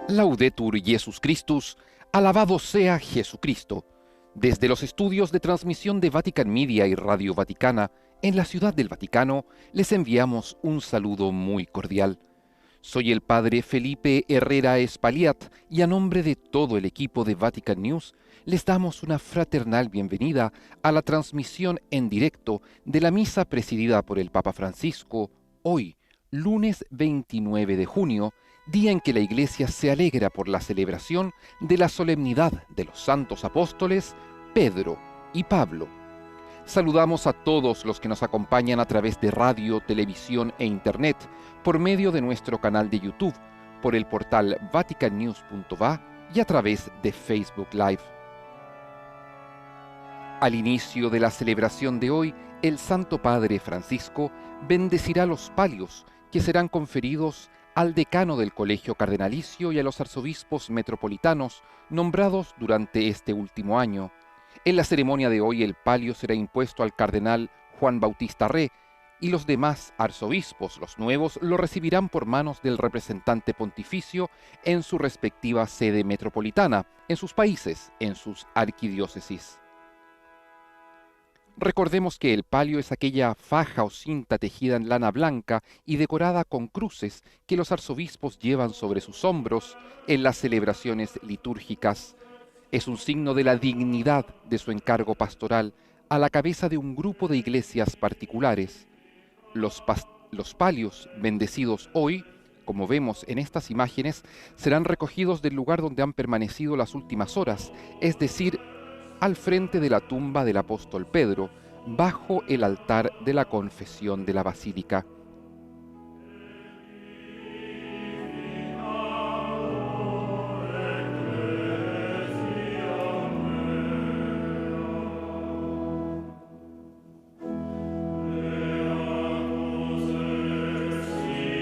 Laudetur Jesus Christus, alabado sea Jesucristo. Desde los estudios de transmisión de Vatican Media y Radio Vaticana, en la Ciudad del Vaticano, les enviamos un saludo muy cordial. Soy el Padre Felipe Herrera Espaliat y a nombre de todo el equipo de Vatican News, les damos una fraternal bienvenida a la transmisión en directo de la misa presidida por el Papa Francisco, hoy, lunes 29 de junio, día en que la Iglesia se alegra por la celebración de la solemnidad de los santos apóstoles Pedro y Pablo. Saludamos a todos los que nos acompañan a través de radio, televisión e internet, por medio de nuestro canal de YouTube, por el portal vaticannews.va y a través de Facebook Live. Al inicio de la celebración de hoy, el Santo Padre Francisco bendecirá los palios que serán conferidos al decano del Colegio Cardenalicio y a los arzobispos metropolitanos nombrados durante este último año. En la ceremonia de hoy el palio será impuesto al cardenal Juan Bautista Re y los demás arzobispos, los nuevos, lo recibirán por manos del representante pontificio en su respectiva sede metropolitana, en sus países, en sus arquidiócesis. Recordemos que el palio es aquella faja o cinta tejida en lana blanca y decorada con cruces que los arzobispos llevan sobre sus hombros en las celebraciones litúrgicas. Es un signo de la dignidad de su encargo pastoral a la cabeza de un grupo de iglesias particulares. Los palios bendecidos hoy, como vemos en estas imágenes, serán recogidos del lugar donde han permanecido las últimas horas, es decir, al frente de la tumba del apóstol Pedro, bajo el altar de la confesión de la basílica.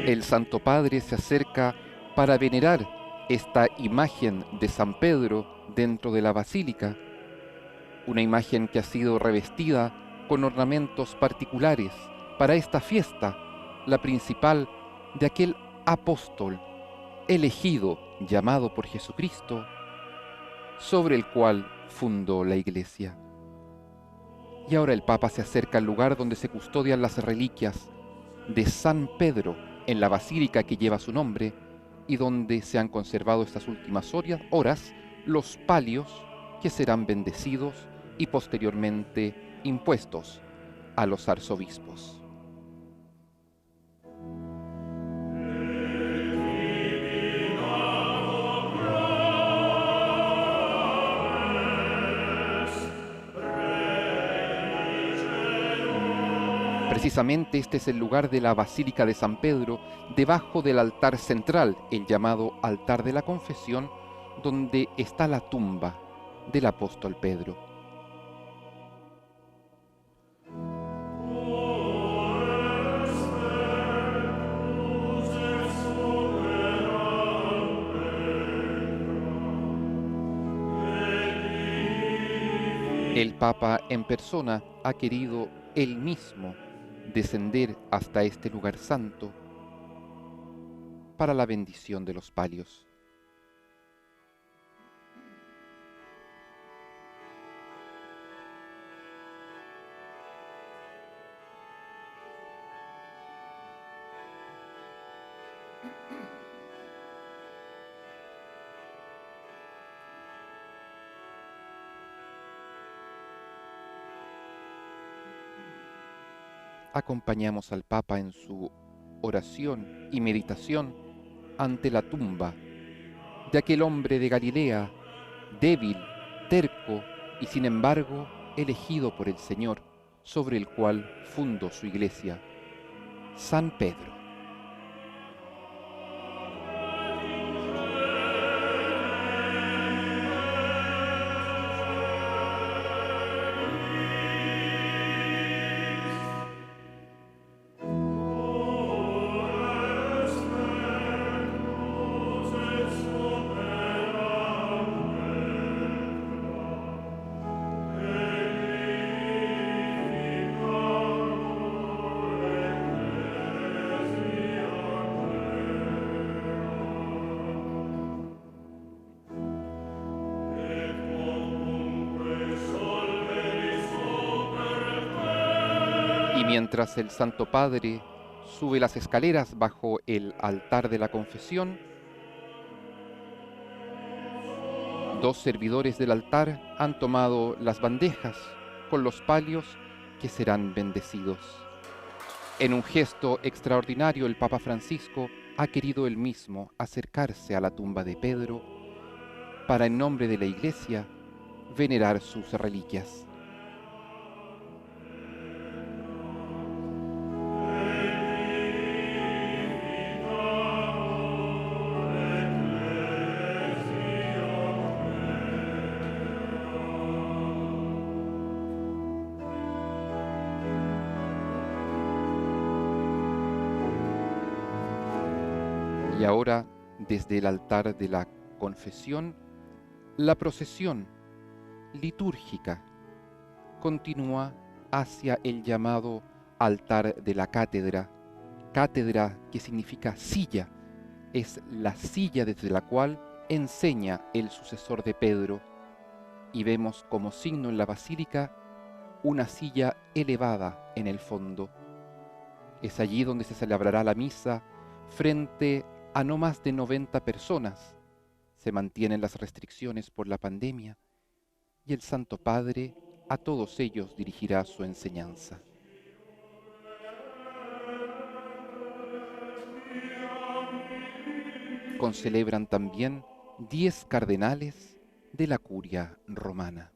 El Santo Padre se acerca para venerar esta imagen de San Pedro dentro de la basílica, una imagen que ha sido revestida con ornamentos particulares para esta fiesta, la principal de aquel apóstol elegido, llamado por Jesucristo, sobre el cual fundó la Iglesia. Y ahora el Papa se acerca al lugar donde se custodian las reliquias de San Pedro en la basílica que lleva su nombre y donde se han conservado estas últimas horas los palios que serán bendecidos y posteriormente impuestos a los arzobispos. Precisamente este es el lugar de la Basílica de San Pedro, debajo del altar central, el llamado altar de la confesión, donde está la tumba del apóstol Pedro. El Papa en persona ha querido él mismo descender hasta este lugar santo para la bendición de los palios. Acompañamos al Papa en su oración y meditación ante la tumba de aquel hombre de Galilea, débil, terco y sin embargo elegido por el Señor, sobre el cual fundó su iglesia, San Pedro. Mientras el Santo Padre sube las escaleras bajo el altar de la confesión, dos servidores del altar han tomado las bandejas con los palios que serán bendecidos. En un gesto extraordinario, el Papa Francisco ha querido él mismo acercarse a la tumba de Pedro para, en nombre de la Iglesia, venerar sus reliquias. Y ahora, desde el altar de la confesión, la procesión litúrgica continúa hacia el llamado altar de la cátedra. Cátedra, que significa silla, es la silla desde la cual enseña el sucesor de Pedro. Y vemos como signo en la basílica una silla elevada en el fondo. Es allí donde se celebrará la misa frente a no más de 90 personas. Se mantienen las restricciones por la pandemia y el Santo Padre a todos ellos dirigirá su enseñanza. Concelebran también 10 cardenales de la curia romana.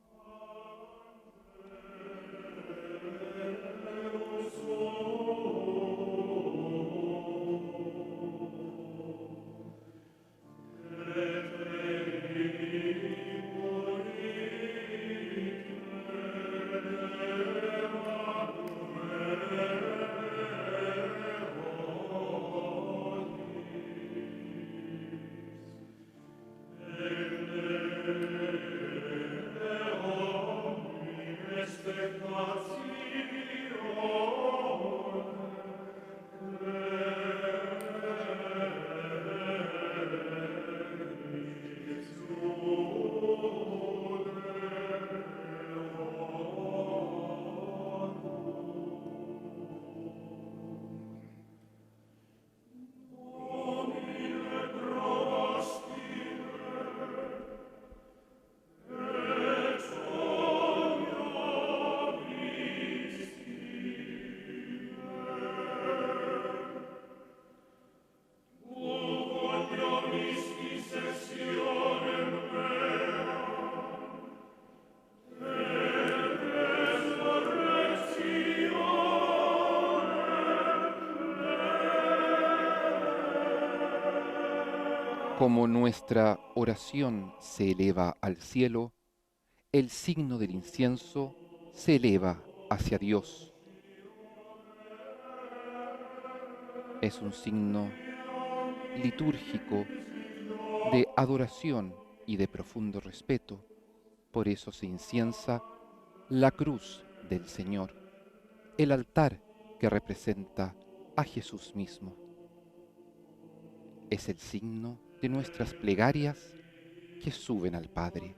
Como nuestra oración se eleva al cielo, el signo del incienso se eleva hacia Dios. Es un signo litúrgico de adoración y de profundo respeto. Por eso se inciensa la cruz del Señor, el altar que representa a Jesús mismo. Es el signo de nuestras plegarias que suben al Padre.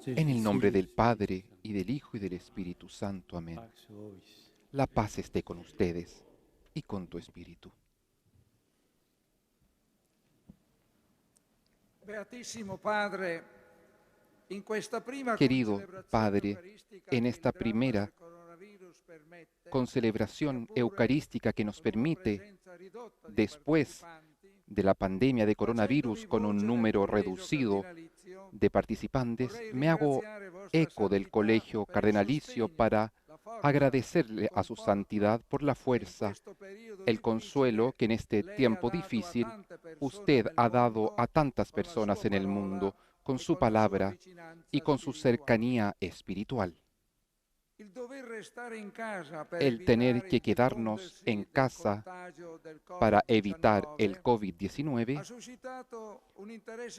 En el nombre del Padre, y del Hijo, y del Espíritu Santo. Amén. La paz esté con ustedes y con tu espíritu. Beatissimo Padre, Querido Padre, en esta primera concelebración eucarística que nos permite, después de la pandemia de coronavirus con un número reducido de participantes, me hago eco del Colegio Cardenalicio para agradecerle a su santidad por la fuerza, el consuelo que en este tiempo difícil usted ha dado a tantas personas en el mundo con su palabra y con su cercanía espiritual. El tener que quedarnos en casa para evitar el COVID-19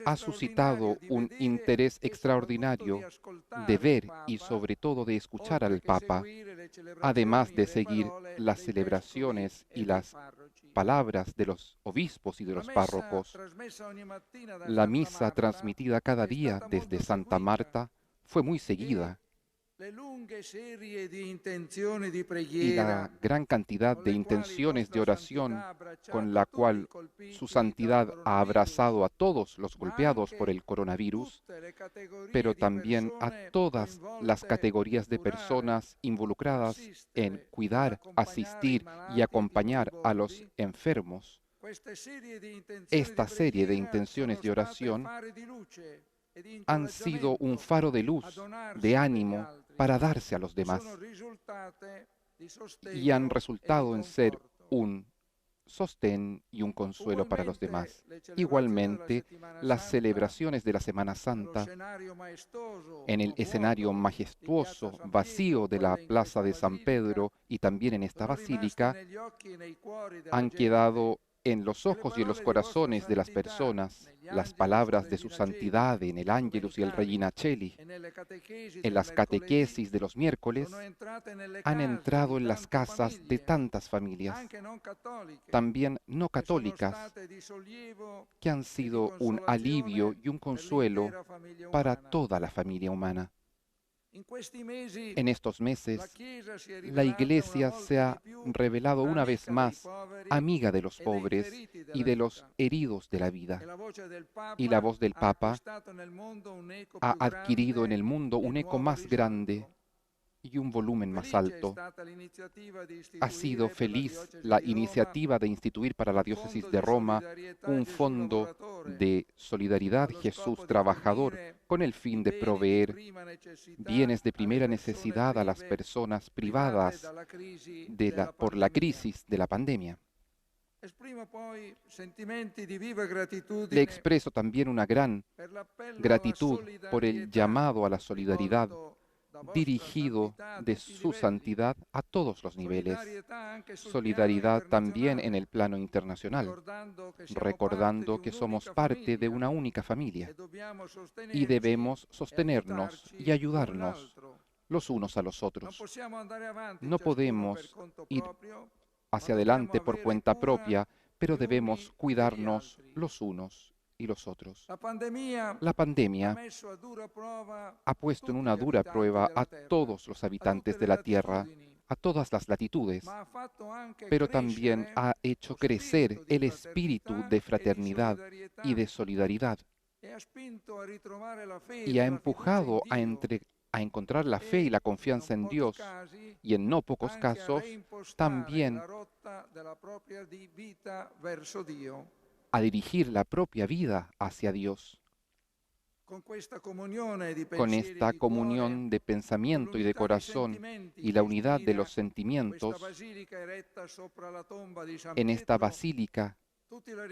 ha suscitado un interés extraordinario de ver y sobre todo de escuchar al Papa, además de seguir las celebraciones y las palabras de los obispos y de los párrocos. La misa transmitida cada día desde Santa Marta fue muy seguida y la gran cantidad de intenciones de oración con la cual su santidad ha abrazado a todos los golpeados por el coronavirus, pero también a todas las categorías de personas involucradas en cuidar, asistir y acompañar a los enfermos. Esta serie de intenciones de oración han sido un faro de luz, de ánimo, para darse a los demás y han resultado en ser un sostén y un consuelo para los demás. Igualmente, las celebraciones de la Semana Santa en el escenario majestuoso, vacío de la Plaza de San Pedro y también en esta basílica, han quedado en los ojos y en los corazones de las personas las palabras de su santidad en el Ángelus y el Regina Coeli. En las catequesis de los miércoles han entrado en las casas de tantas familias, también no católicas, que han sido un alivio y un consuelo para toda la familia humana. En estos meses, la Iglesia se ha revelado una vez más amiga de los pobres y de los heridos de la vida. Y la voz del Papa ha adquirido en el mundo un eco más grande y un volumen más alto. Ha sido feliz la iniciativa de instituir para la diócesis de Roma un fondo de solidaridad Jesús trabajador con el fin de proveer bienes de primera necesidad a las personas privadas por la crisis de la pandemia. Le expreso también una gran gratitud por el llamado a la solidaridad dirigido de su santidad a todos los niveles. Solidaridad también en el plano internacional, recordando que somos parte de una única familia y debemos sostenernos y ayudarnos los unos a los otros. No podemos ir hacia adelante por cuenta propia, pero debemos cuidarnos los unos y los otros. La pandemia ha puesto en una dura prueba a todos los habitantes de la Tierra, a todas las latitudes, pero también ha hecho crecer el espíritu de fraternidad y de solidaridad y ha empujado a encontrar la fe y la confianza en Dios y en no pocos casos también a dirigir la propia vida hacia Dios. Con esta comunión de pensamiento y de corazón y la unidad de los sentimientos, en esta basílica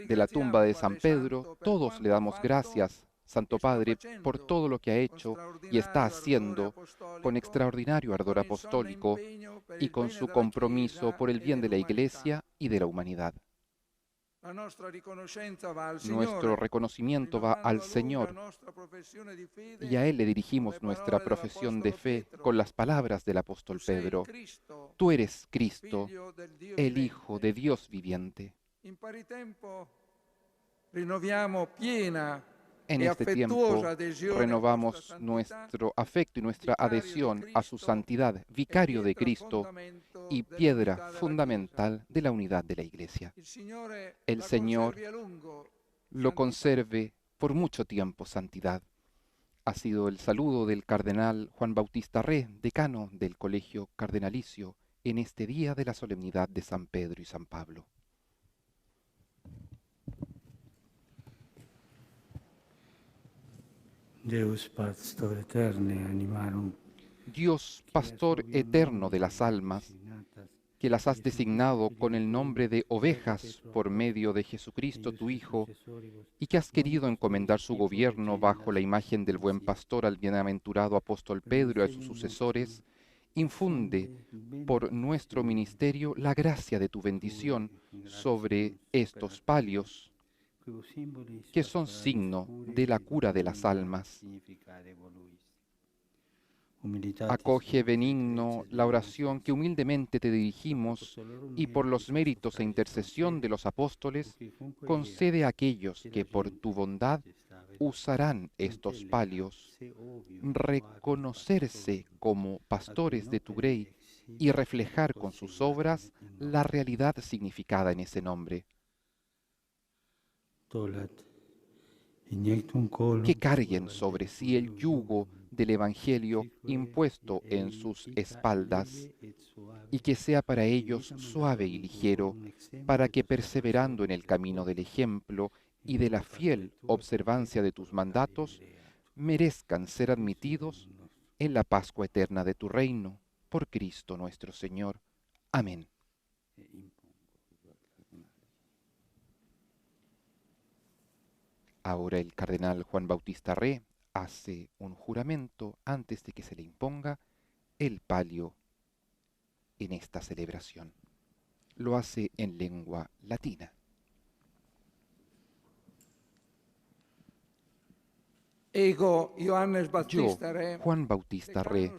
de la tumba de San Pedro, todos le damos gracias, Santo Padre, por todo lo que ha hecho y está haciendo con extraordinario ardor apostólico y con su compromiso por el bien de la Iglesia y de la humanidad. Nuestro reconocimiento va al Señor y a Él le dirigimos nuestra profesión de fe con las palabras del apóstol Pedro. Tú eres Cristo, el Hijo de Dios viviente. En este tiempo renovamos nuestro afecto y nuestra adhesión a su santidad, vicario de Cristo y piedra fundamental de la unidad de la Iglesia. El Señor lo conserve por mucho tiempo, santidad. Ha sido el saludo del cardenal Juan Bautista Re, decano del Colegio Cardenalicio, en este día de la solemnidad de San Pedro y San Pablo. Deus pastor eterne animarum, Dios, pastor eterno de las almas, que las has designado con el nombre de ovejas por medio de Jesucristo tu Hijo, y que has querido encomendar su gobierno bajo la imagen del buen pastor al bienaventurado apóstol Pedro y a sus sucesores, infunde por nuestro ministerio la gracia de tu bendición sobre estos palios, que son signo de la cura de las almas. Acoge benigno la oración que humildemente te dirigimos y por los méritos e intercesión de los apóstoles, concede a aquellos que por tu bondad usarán estos palios, reconocerse como pastores de tu grey y reflejar con sus obras la realidad significada en ese nombre. Que carguen sobre sí el yugo del Evangelio impuesto en sus espaldas, y que sea para ellos suave y ligero, para que perseverando en el camino del ejemplo y de la fiel observancia de tus mandatos, merezcan ser admitidos en la Pascua eterna de tu reino, por Cristo nuestro Señor. Amén. Ahora el cardenal Juan Bautista Re hace un juramento antes de que se le imponga el palio en esta celebración. Lo hace en lengua latina. Ego Ioannes Yo, Battista Re, Juan Bautista Re,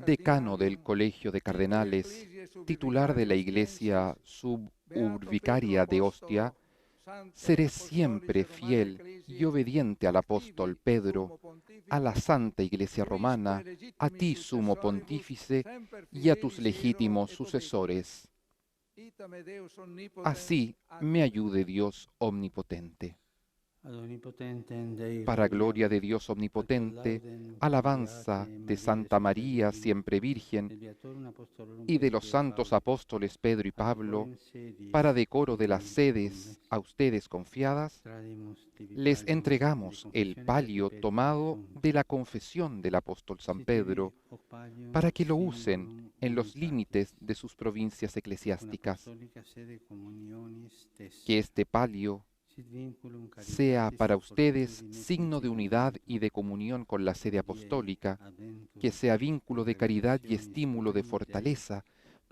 decano del Colegio de Cardenales, titular de la Iglesia suburbicaria de Ostia, seré siempre fiel y obediente al apóstol Pedro, a la Santa Iglesia Romana, a ti, Sumo Pontífice, y a tus legítimos sucesores. Así me ayude Dios omnipotente. Para gloria de Dios omnipotente, alabanza de Santa María siempre Virgen y de los santos apóstoles Pedro y Pablo, para decoro de las sedes a ustedes confiadas, les entregamos el palio tomado de la confesión del apóstol San Pedro, para que lo usen en los límites de sus provincias eclesiásticas. Que este palio sea para ustedes signo de unidad y de comunión con la sede apostólica, que sea vínculo de caridad y estímulo de fortaleza,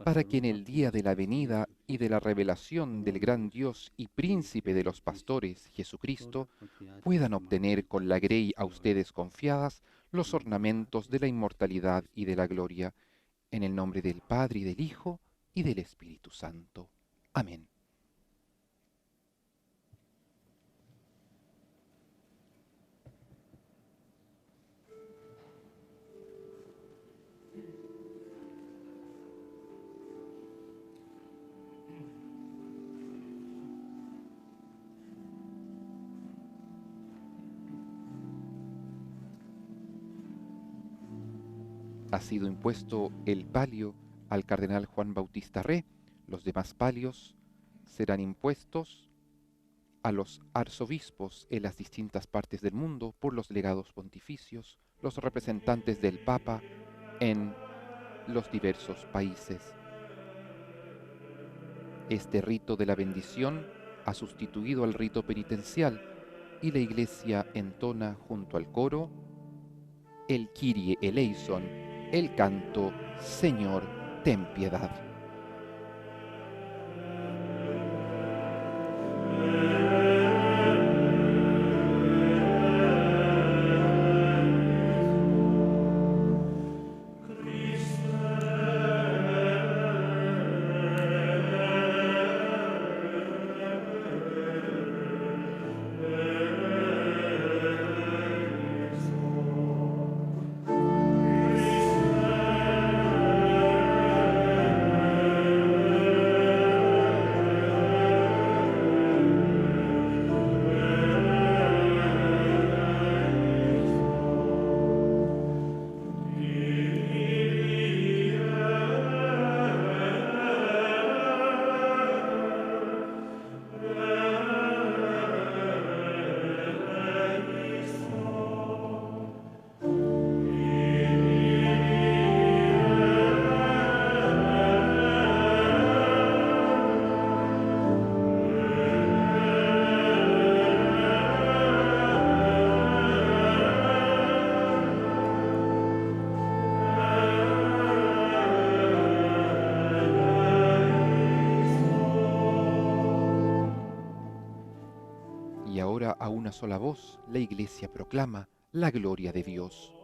para que en el día de la venida y de la revelación del gran Dios y príncipe de los pastores, Jesucristo, puedan obtener con la grey a ustedes confiadas los ornamentos de la inmortalidad y de la gloria, en el nombre del Padre y del Hijo y del Espíritu Santo. Amén. Ha sido impuesto el palio al cardenal Juan Bautista Re. Los demás palios serán impuestos a los arzobispos en las distintas partes del mundo por los legados pontificios, los representantes del Papa en los diversos países. Este rito de la bendición ha sustituido al rito penitencial y la Iglesia entona junto al coro el Kyrie eleison, el canto Señor, ten piedad. a una sola voz, la Iglesia proclama la gloria de Dios.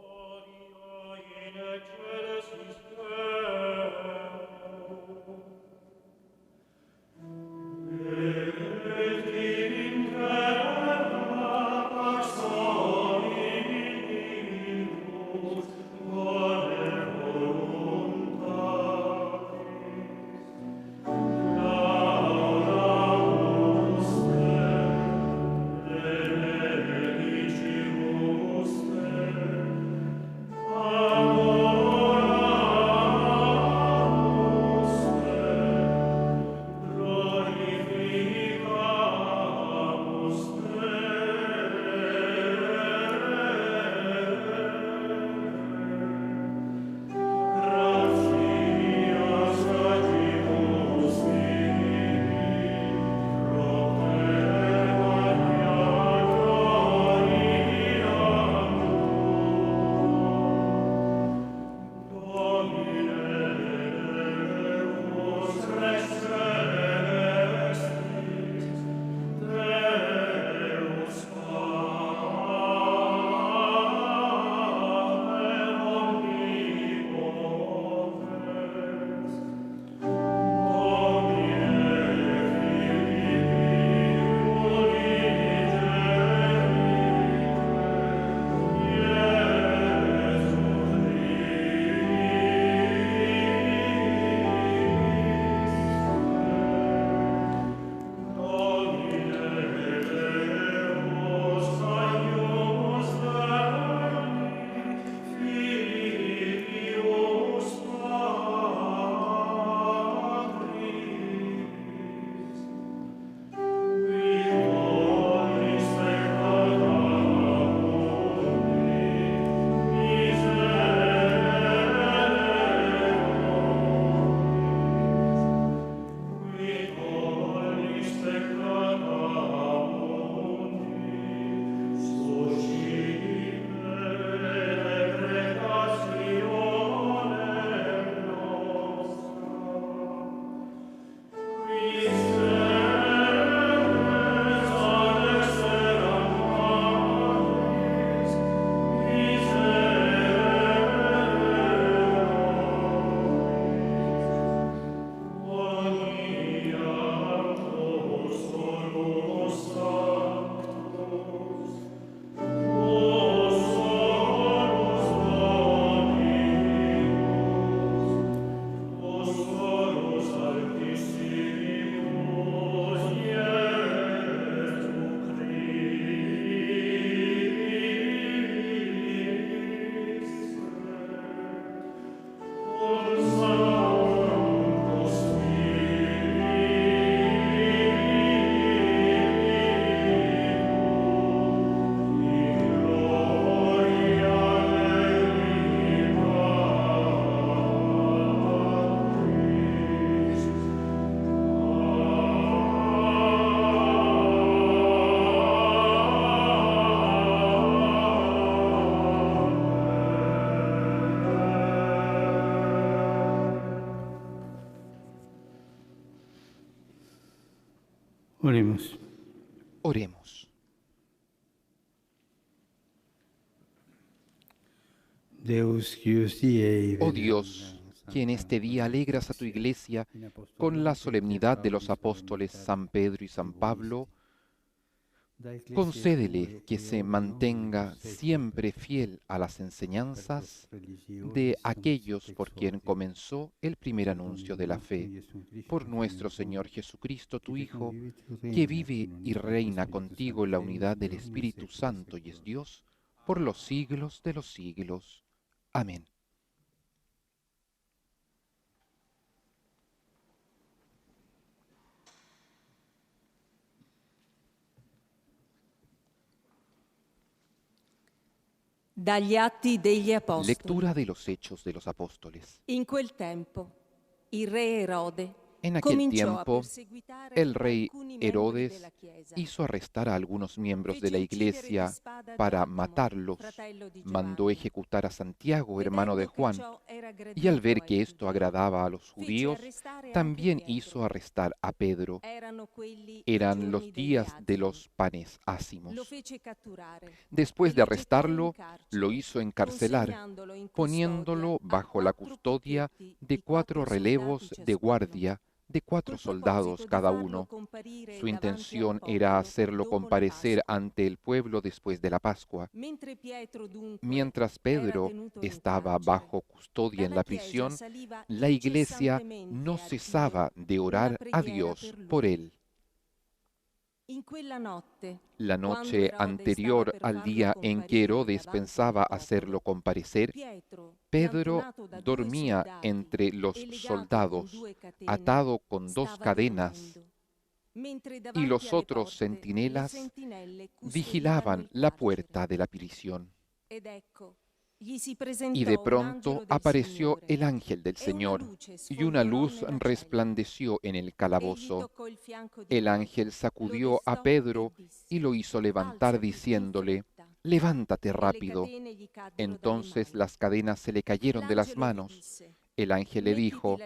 Oremos. Oremos. Oh Dios, que en este día alegras a tu Iglesia con la solemnidad de los apóstoles San Pedro y San Pablo, concédele que se mantenga siempre fiel a las enseñanzas de aquellos por quien comenzó el primer anuncio de la fe, por nuestro Señor Jesucristo, tu Hijo, que vive y reina contigo en la unidad del Espíritu Santo y es Dios, por los siglos de los siglos. Amén. Dagli Atti degli Apostoli. Lectura de los Hechos de los Apóstoles. In quel tempo, il re Erode En aquel cominciò a tiempo, perseguitare el rey alcuni membri Herodes della Chiesa. hizo arrestar a algunos miembros de la Fece uccidere iglesia di spada para Giacomo, matarlos. fratello di Mandó Giovanni. ejecutar a Santiago, hermano de Vedendo che Juan, ciò era Y al ver que esto agradaba a los judíos, también hizo arrestar a Pedro. Eran los días de los panes ácimos. Después de arrestarlo, lo hizo encarcelar, poniéndolo bajo la custodia de 4 relevos de guardia, de 4 soldados cada uno. Su intención era hacerlo comparecer ante el pueblo después de la Pascua. Mientras Pedro estaba bajo custodia en la prisión, la iglesia no cesaba de orar a Dios por él. La noche anterior al día en que Herodes pensaba hacerlo comparecer, Pedro dormía entre los soldados, atado con 2 cadenas, y los otros centinelas vigilaban la puerta de la prisión. Y de pronto apareció el ángel del Señor, y una luz resplandeció en el calabozo. El ángel sacudió a Pedro y lo hizo levantar diciéndole: «Levántate rápido». Entonces las cadenas se le cayeron de las manos. El ángel le dijo: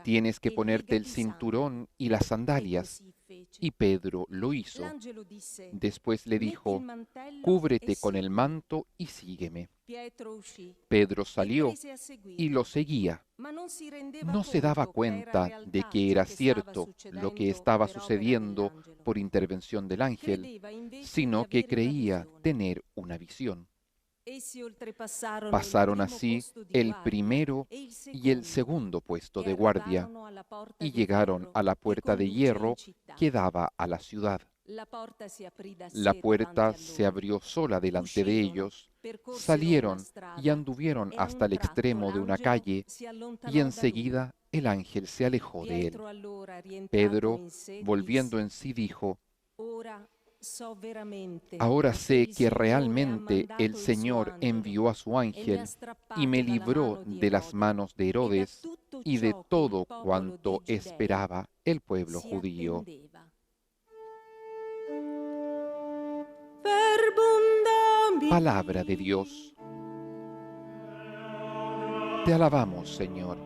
«Tienes que ponerte el cinturón y las sandalias». Y Pedro lo hizo. Después le dijo: «Cúbrete con el manto y sígueme». Pedro salió y lo seguía. No se daba cuenta de que era cierto lo que estaba sucediendo por intervención del ángel, sino que creía tener una visión. Pasaron así el primero y el segundo puesto de guardia y llegaron a la puerta de hierro que daba a la ciudad. La puerta se abrió sola delante de ellos, salieron y anduvieron hasta el extremo de una calle y enseguida el ángel se alejó de él. Pedro, volviendo en sí, dijo: «Ahora sé que realmente el Señor envió a su ángel y me libró de las manos de Herodes y de todo cuanto esperaba el pueblo judío». Palabra de Dios. Te alabamos, Señor.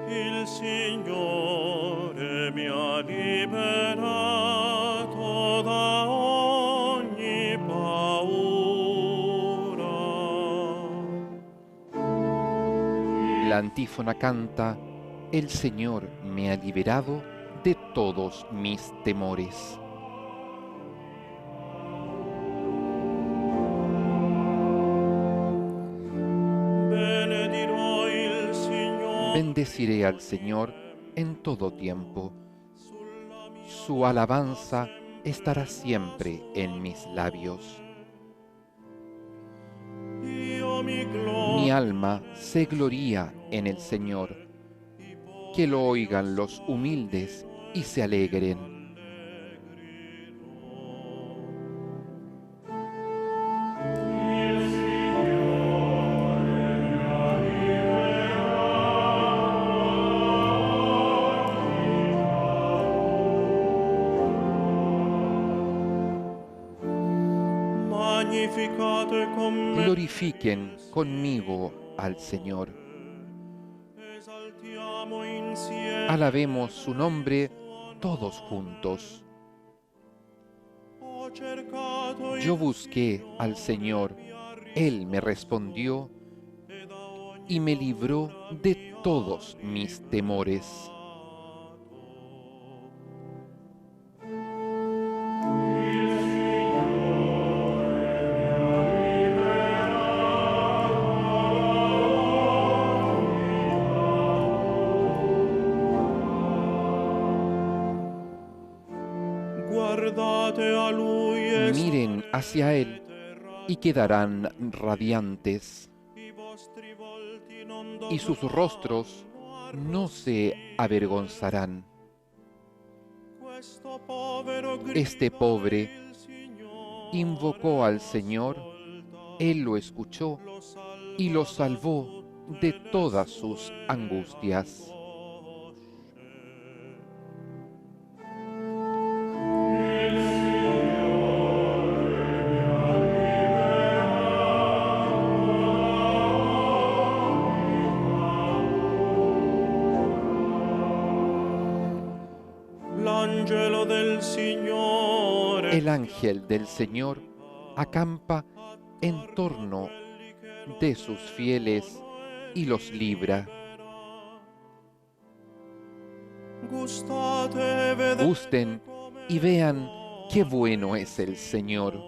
Il Signore mi ha liberato da ogni paura. La antífona canta: «El Señor me ha liberado de todos mis temores». Benedirò il Signore. Bendeciré al Señor en todo tiempo. Su alabanza estará siempre en mis labios. Io mi Mi alma se gloría en el Señor. Que lo oigan los humildes y se alegren. Magnificate con me. Glorifiquen conmigo al Señor. Esaltiamo insieme. Alabemos su nombre todos juntos. Ho cercato il Yo busqué al Señor, Él me respondió y me libró de todos mis temores. Guardate a lui e Miren hacia Él y quedarán radiantes, i vostri volti non y sus rostros no se avergonzarán. Questo povero Este pobre il Signore invocó al Señor Él lo escuchó y lo salvó de todas sus angustias. L'angelo del Signore El ángel del Señor acampa en torno de sus fieles y los libra. gustate e vedete Gusten y vean qué bueno es el Señor.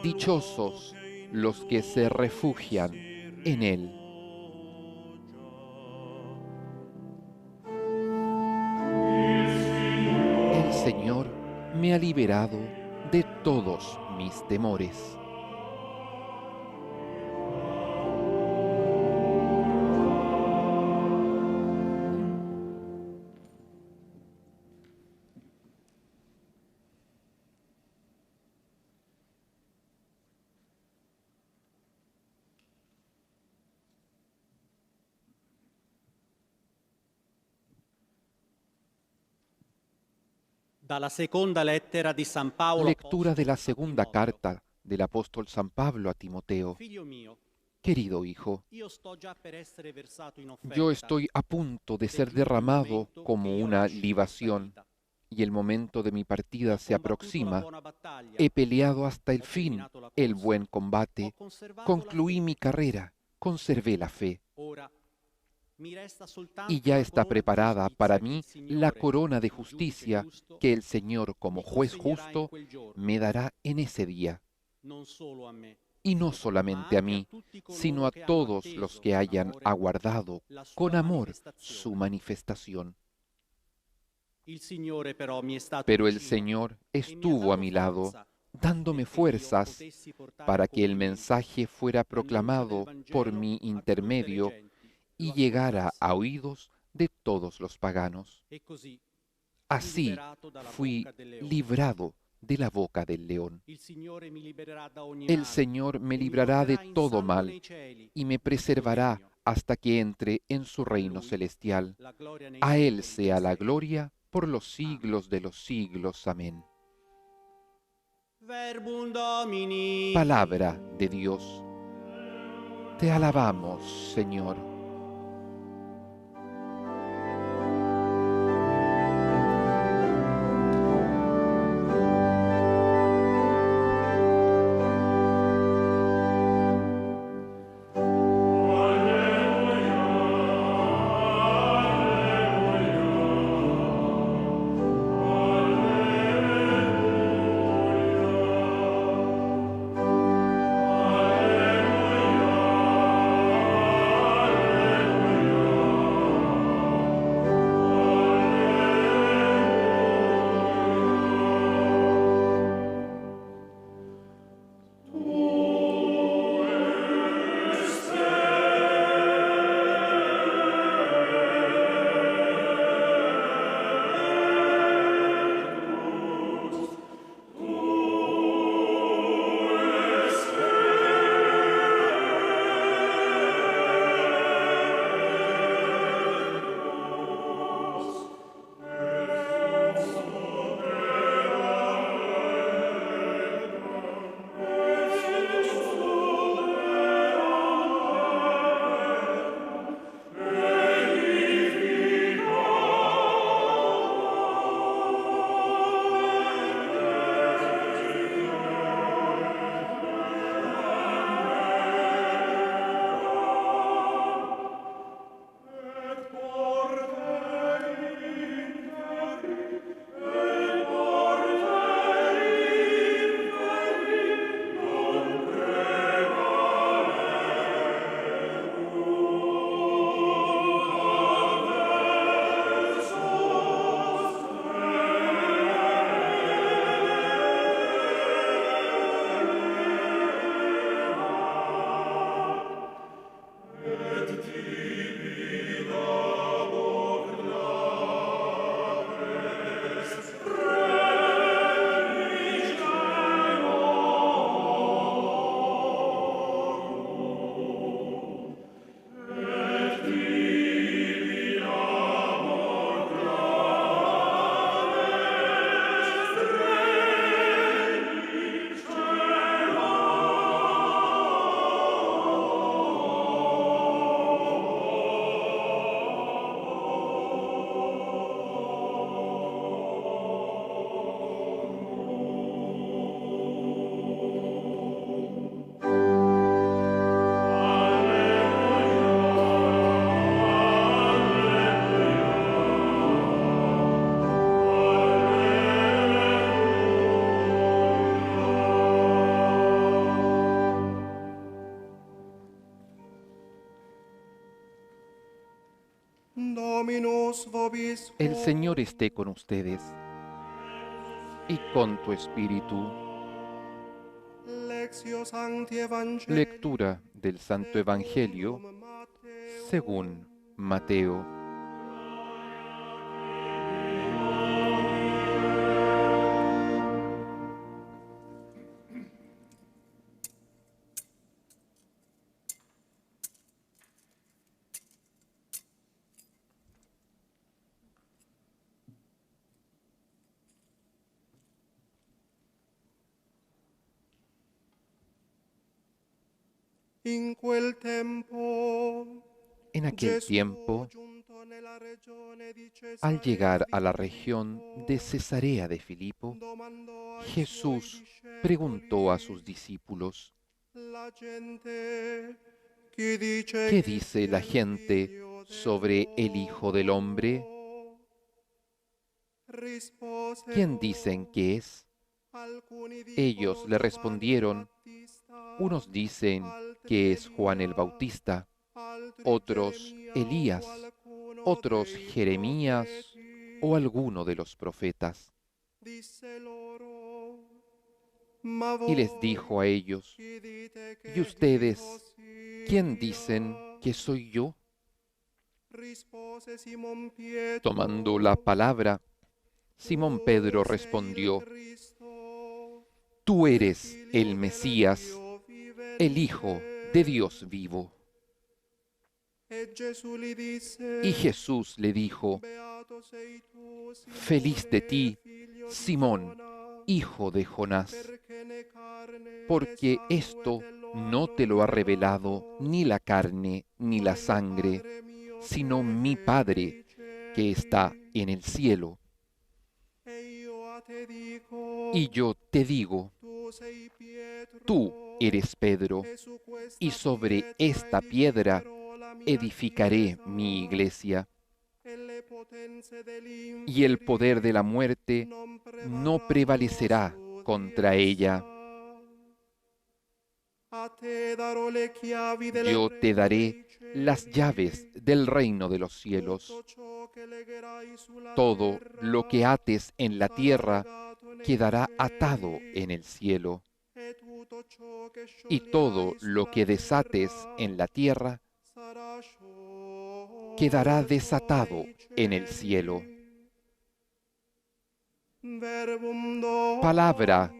Dichosos los que se refugian en Él. El Señor me ha liberado de todos mis temores. Dalla seconda lettera di San Paolo Lectura de la apostolo a segunda Timoteo. carta del apóstol San Pablo a Timoteo. Figlio mio, Querido hijo, io sto già per essere versato in offerta. yo estoy a punto de ser derramado como una libación, y el momento de mi partida se aproxima. He peleado hasta el fin el buen combate, concluí mi carrera, conservé la fe, y ya está preparada para mí la corona de justicia que el Señor, como juez justo, me dará en ese día. Y no solamente a mí, sino a todos los que hayan aguardado con amor su manifestación. Pero el Señor estuvo a mi lado, dándome fuerzas para que el mensaje fuera proclamado por mi intermedio y llegara a oídos de todos los paganos. Así fui librado de la boca del león. El Señor me librará de todo mal y me preservará hasta que entre en su reino celestial. A Él sea la gloria por los siglos de los siglos. Amén. Palabra de Dios. Te alabamos, Señor. Dominus vobiscum. El Señor esté con ustedes y con tu espíritu. Lectio Sancti Evangelii Lectura del Santo Evangelio según Mateo. In quel tempo, En aquel tiempo, al llegar a la región de Cesarea de Filipo, Jesús preguntó a sus discípulos: ¿qué dice la gente sobre el Hijo del Hombre? ¿Quién dicen que es? Ellos le respondieron: unos dicen que es Juan el Bautista, otros Elías, otros Jeremías o alguno de los profetas. Y les dijo a ellos: ¿y ustedes quién dicen que soy yo? Tomando la palabra, Simón Pedro respondió: tú eres el Mesías, el Hijo de Dios vivo. Y Jesús le dijo: feliz de ti, Simón, hijo de Jonás, porque esto no te lo ha revelado ni la carne ni la sangre, sino mi Padre que está en el cielo. Y yo te digo, tú eres Pedro, y sobre esta piedra edificaré mi iglesia, y el poder de la muerte no prevalecerá contra ella. Yo te daré las llaves del reino de los cielos. Todo lo que ates en la tierra quedará atado en el cielo, y todo lo que desates en la tierra quedará desatado en el cielo. Palabra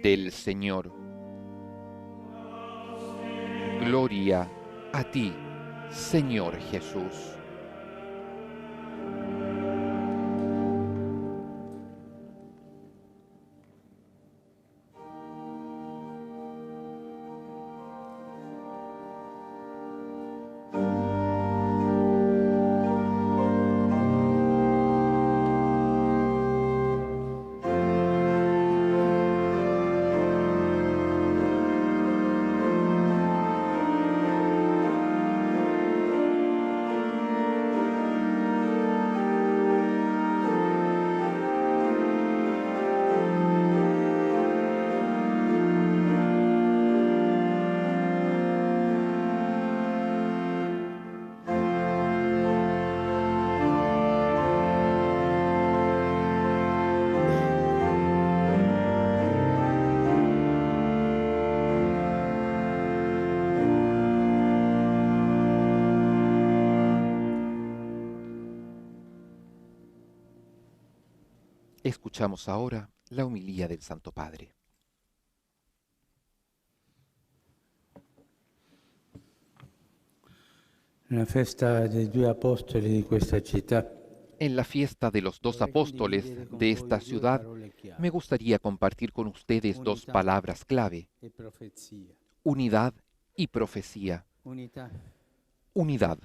del Señor. Gloria a ti, Señor Jesús. Escuchamos ahora la homilía del Santo Padre. Nella festa dei due apostoli di questa città, En la fiesta de los dos apóstoles de esta ciudad, me gustaría compartir con ustedes dos palabras clave: e profezia. unidad y profecía. Unità. Unidad.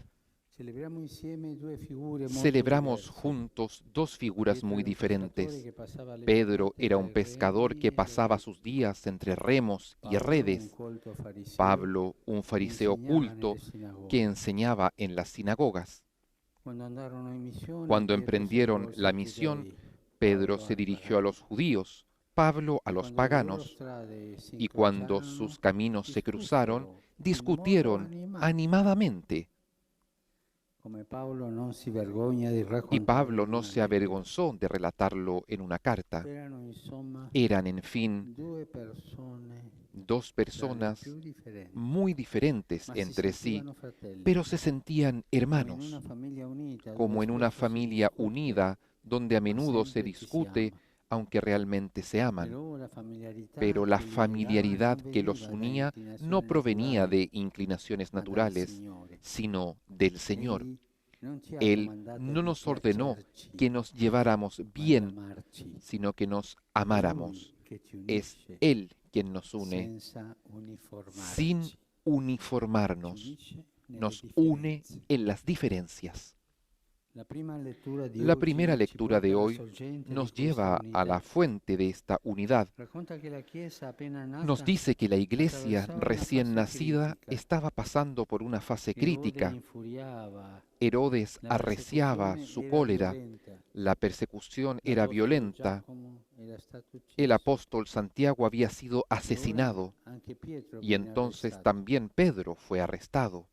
Celebriamo insieme due figure molto Celebramos diverse. juntos dos figuras muy Pietro era un diferentes. pescatore che passava le Pedro giornate era tra un i pescador remi que e pasaba le sus días entre remos y Paolo, redes. un colto fariseo, Pablo, un fariseo insegnava oculto nelle sinagoghe. que enseñaba en las sinagogas. Quando andarono in missione, Cuando Pietro si emprendieron rivolse la ai misión, giudei, Pedro Paolo se ai dirigió a los pagani. judíos, Pablo a E los quando le loro paganos, strade si y cuando incrociarono, sus caminos se cruzaron, discussero in modo discutieron animato, animadamente, come Paolo non si vergogna di Y raccontare Pablo in no una se lettera. avergonzó de relatarlo en una carta. Erano insomma Eran, en fin, due persone dos dalle personas più differenti, muy diferentes ma si entre sí, sentivano fratelli, pero se sentían come in hermanos, una famiglia unita como dove en una spesso si familia discute, unida donde a ma menudo se sempre ci si discute, ama. aunque realmente se aman. Però la familiarità Pero la che li legava familiaridad non que los veniva da unía no inclinazioni provenía naturali, de inclinaciones ma dal naturales, Signore. sino del Señor. Egli non ci ha Él comandato no di nos ordenó piacerci, que nos lleváramos ma di bien, amarci. sino que nos È amáramos. Lui che ci Es unisce Él quien nos une senza sin uniformarci. Ci uniformarnos. unisce nelle Nos une differenze. en las diferencias. La prima lettura di La primera oggi ci lectura porta de alla hoy sorgente di nos questa lleva a la unità. fuente de esta unidad. Racconta che la Chiesa appena Nos nata dice que la iglesia attraversava una recién fase nacida critica. estaba pasando por una fase Erode crítica. infuriava, Herodes la arreciaba persecuzione su era cólera, violenta. la persecución era L'apostolo violenta, Giacomo era stato el ucciso. apóstol Santiago había sido E ora asesinado anche Pietro y viene entonces arrestato. también Pedro fue arrestado.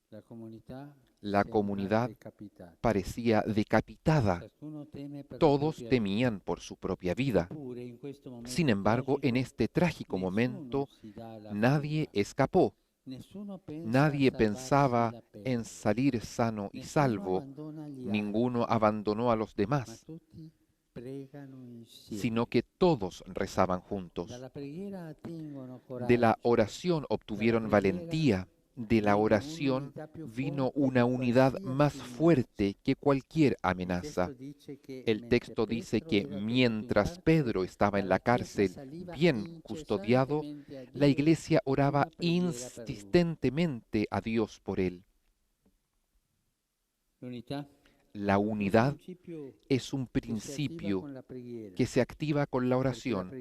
La comunità La sembra comunidad decapitata. parecía decapitada. Ciascuno teme per la Todos propria temían por su propia vida. Eppure in questo Sin momento embargo, en tragico este trágico nessuno momento, si dà alla nadie fuga. escapó. Nessuno pensa a Nadie salvarsi pensaba la en pelle. salir sano y Nessuno salvo. abbandona gli Ninguno altri, abandonó a los ma demás, tutti pregano insieme. sino que todos rezaban juntos. Dalla preghiera attingono De la coraggio. oración obtuvieron valentía. De la oración vino una unidad más fuerte que cualquier amenaza. El texto dice que mientras Pedro estaba en la cárcel, bien custodiado, la iglesia oraba insistentemente a Dios por él. La unidad es un principio que se activa con la oración,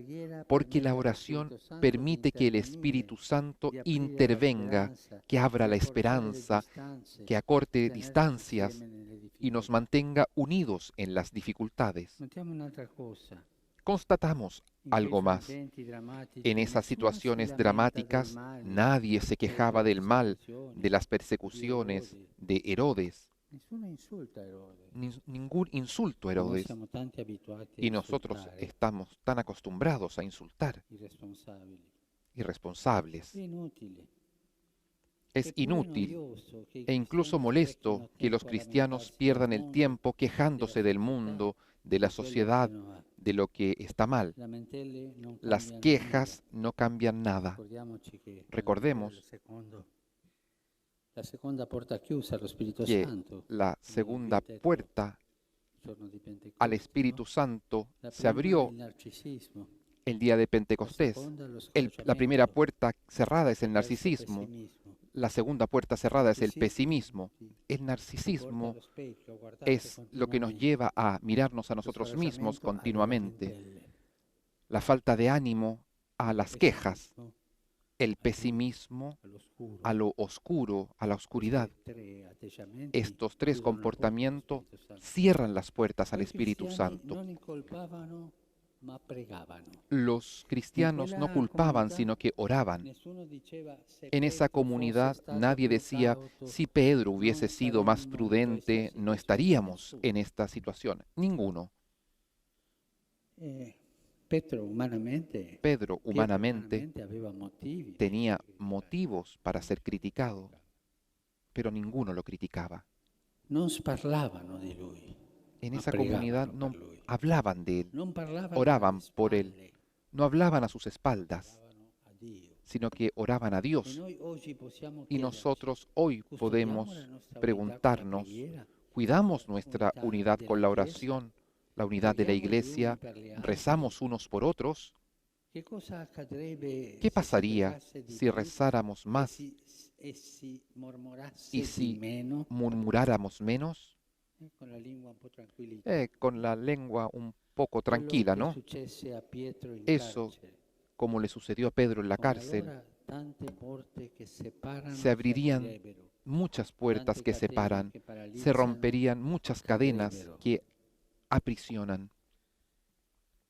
porque la oración permite que el Espíritu Santo intervenga, que abra la esperanza, que acorte distancias y nos mantenga unidos en las dificultades. Constatamos algo más. En esas situaciones dramáticas, nadie se quejaba del mal, de las persecuciones, de Herodes. Ningún insulto a Herodes. Y nosotros estamos tan acostumbrados a insultar, irresponsables. Es inútil e incluso molesto que los cristianos pierdan el tiempo quejándose del mundo, de la sociedad, de lo que está mal. Las quejas no cambian nada. Recordemos la seconda porta chiusa allo Spirito que Santo, la segunda puerta il giorno di Pentecoste, al Espíritu Santo la se prima abrió il narcisismo, el día de la Pentecostés. seconda lo La primera scoraggiamento, puerta cerrada es el la terza narcisismo. pessimismo. La segunda puerta cerrada es el pesimismo. Sì, El porta narcisismo allo specchio, guardarsi es lo que nos continuamente. lleva a mirarnos a Lo nosotros mismos scoraggiamento alle continuamente. lamentele. La falta de ánimo a las quejas. Pessimismo El pesimismo all'oscuro. a lo oscuro, a la oscuridad. Questi tre atteggiamenti Estos tres chiudono la porta allo comportamientos Spirito Santo. cierran las puertas al Los Espíritu cristiani Santo. non incolpavano, ma pregavano. Los cristianos no culpaban, sino que oraban. Nessuno diceva, se En esa Petro comunidad fosse stato nadie più decía, cauto, si Pedro hubiese non sido más saremmo in prudente, questa no situazione. estaríamos Nessuno. en esta situación. Ninguno. Pedro humanamente aveva motivi. Tenía motivos para ser criticado, pero ninguno lo criticaba. Non parlavano di lui. En ma esa pregavano comunidad per no lui. hablaban de él, Non parlavano oraban alle por él. spalle, no hablaban a sus espaldas, parlavano a Dio. sino que oraban a E Dios. noi oggi possiamo Y chiederci, nosotros hoy custodiamo podemos la nostra unità con la preguntarnos, preghiera? ¿cuidamos nuestra Unità unidad della con la Chiesa? oración, la unidad de la Preghiamo gli uni iglesia? per gli altri? ¿Rezamos unos por otros? Che cosa accadrebbe ¿Qué se si pasaría pregasse di si più rezáramos más e si mormorasse y di si meno? murmuráramos menos? Con la lingua un po' tranquillita. Con la lengua un poco Quello tranquila, che ¿no? successe a Pietro in Eso, carcere. como le sucedió a Pedro en la Come cárcel, allora tante porte che separano se abrirían aprirebbero, muchas puertas tante que catene separan, che se paralizzano romperían muchas cadenas cadrebbero. que aprisionan.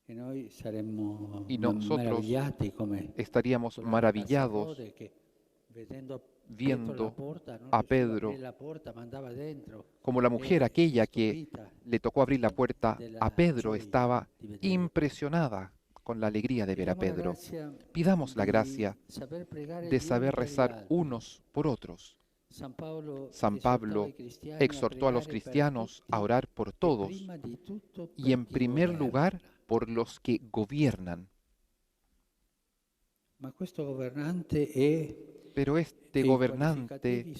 E noi saremmo Y nosotros meravigliati come estaríamos quell'altro maravillados sacerdote che vedendo viendo a Pedro como la mujer aquella que le tocó abrir la puerta a Pedro estaba impresionada con la alegría de ver a Pedro. Pidamos la gracia de saber rezar unos por otros. San Pablo exhortó a los cristianos a orar por todos y en primer lugar por los que gobiernan. Pero este gobernante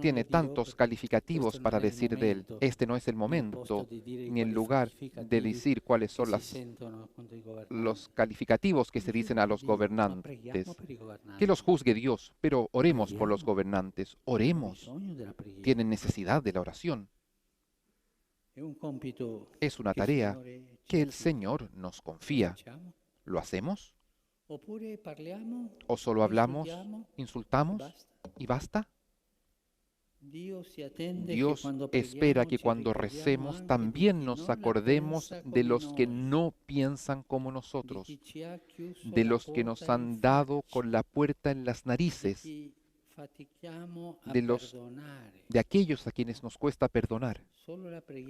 tiene tantos calificativos para decir de él. Este no es el momento ni el lugar de decir cuáles son los calificativos que se dicen a los gobernantes. Que los juzgue Dios, pero oremos por los gobernantes. Oremos. Tienen necesidad de la oración. Es una tarea que el Señor nos confía. ¿Lo hacemos? ¿O solo hablamos, insultamos y basta? Dios espera que cuando recemos también nos acordemos de los que no piensan como nosotros, de los que nos han dado con la puerta en las narices, de aquellos a quienes nos cuesta perdonar.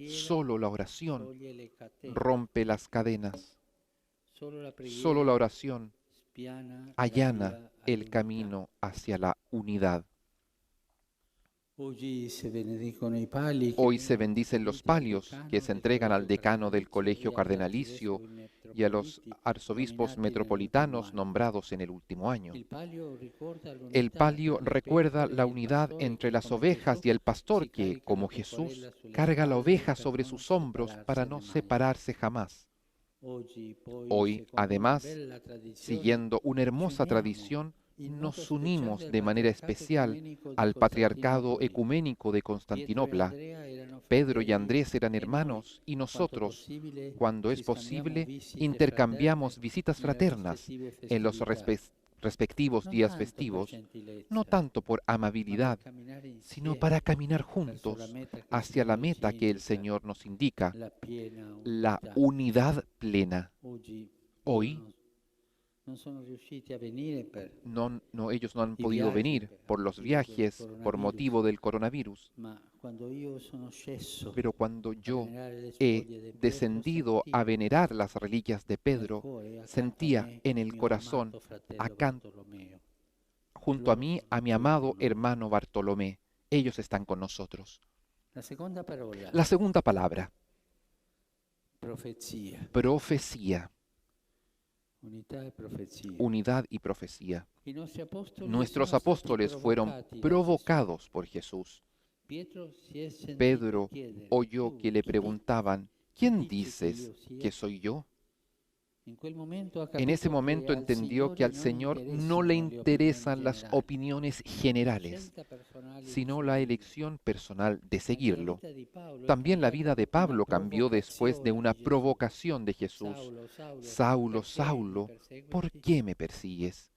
Solo la oración rompe las cadenas. Solo la oración allana el camino hacia la unidad. Hoy se bendicen los palios que se entregan al decano del colegio cardenalicio y a los arzobispos metropolitanos nombrados en el último año. El palio recuerda la unidad entre las ovejas y el pastor que, como Jesús, carga la oveja sobre sus hombros para no separarse jamás. Hoy, además, siguiendo una hermosa tradición, nos unimos de manera especial al Patriarcado Ecuménico de Constantinopla. Pedro y Andrés eran hermanos y nosotros, cuando es posible, intercambiamos visitas fraternas en los respectivos días festivos, no tanto por amabilidad, sino para caminar juntos hacia la meta que el Señor nos indica, la unidad plena. Hoy, ellos no han podido venir por los viajes, por motivo del coronavirus. Pero cuando yo he descendido a venerar las reliquias de Pedro, sentía en el corazón, acá, junto a mí, a mi amado hermano Bartolomé. Ellos están con nosotros. La segunda palabra, profecía. Unidad y profecía. Nuestros apóstoles fueron provocados por Jesús. Pedro oyó que le preguntaban, ¿quién dices que soy yo? En ese momento entendió que al Señor no le interesan las opiniones generales, sino la elección personal de seguirlo. También la vida de Pablo cambió después de una provocación de Jesús. Saulo, Saulo, ¿por qué me persigues?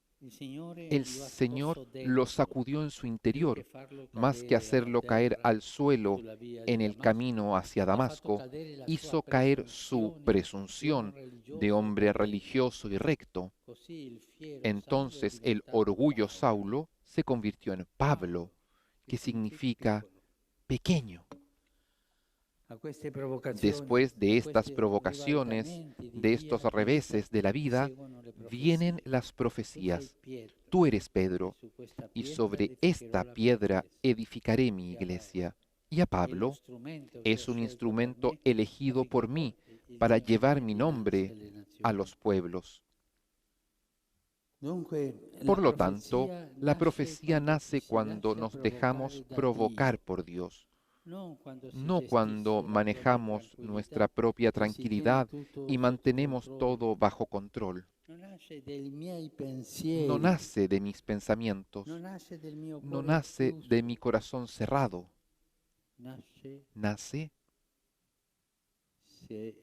El Señor lo sacudió en su interior, más que hacerlo caer al suelo en el camino hacia Damasco, hizo caer su presunción de hombre religioso y recto. Entonces el orgullo Saulo se convirtió en Pablo, que significa pequeño. Después de estas provocaciones, de estos reveses de la vida, vienen las profecías. Tú eres Pedro, y sobre esta piedra edificaré mi iglesia. Y a Pablo es un instrumento elegido por mí para llevar mi nombre a los pueblos. Por lo tanto, la profecía nace cuando nos dejamos provocar por Dios. No cuando manejamos nuestra propia tranquilidad y mantenemos todo bajo control. No nace de mis pensamientos, no nace de mi corazón cerrado. Nace si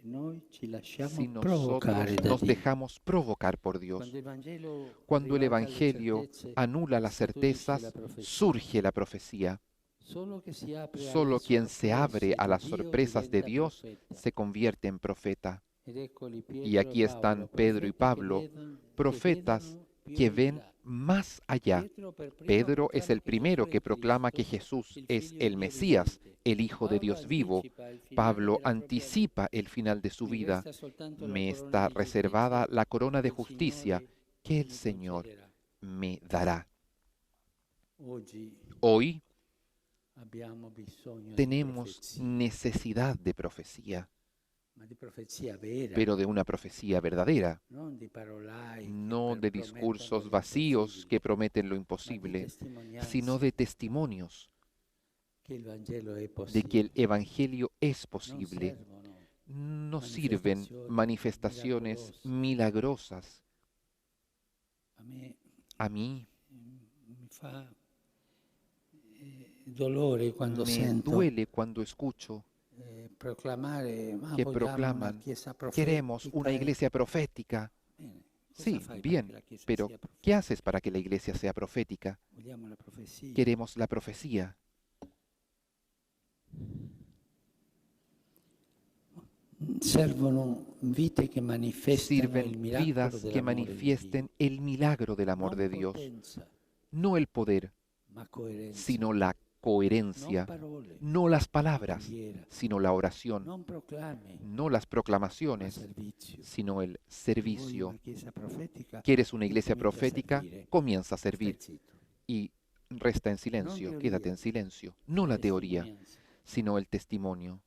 nosotros nos dejamos provocar por Dios. Cuando el Evangelio anula las certezas, surge la profecía. Solo quien se abre a las sorpresas de Dios se convierte en profeta. Y aquí están Pedro y Pablo, profetas que ven más allá. Pedro es el primero que proclama que Jesús es el Mesías, el Hijo de Dios vivo. Pablo anticipa el final de su vida. Me está reservada la corona de justicia que el Señor me dará. Hoy tenemos necesidad de profecía, pero de una profecía verdadera, no de discursos vacíos que prometen lo imposible, sino de testimonios de que el Evangelio es posible. No sirven manifestaciones milagrosas. A mí me duele cuando escucho que proclaman, queremos una iglesia profética. Sí, bien, pero ¿qué haces para que la iglesia sea profética? Queremos la profecía. Servono vite che manifestano il Sirven miracolo vidas que dell'amore di manifiesten el milagro del amor de Dios. No el poder, ma coerenza. sino la coherencia. Parole, No las palabras, preghiera, sino la oración. non proclami, No las ma proclamaciones, servizio. sino el Vuoi servicio. una chiesa profetica? ¿Quieres una iglesia Comincia a profética? servire. Comienza a Stai servir zitto. y resta en silencio, teoría. quédate en silencio. No la teoría, Testimonianza. sino el testimonio.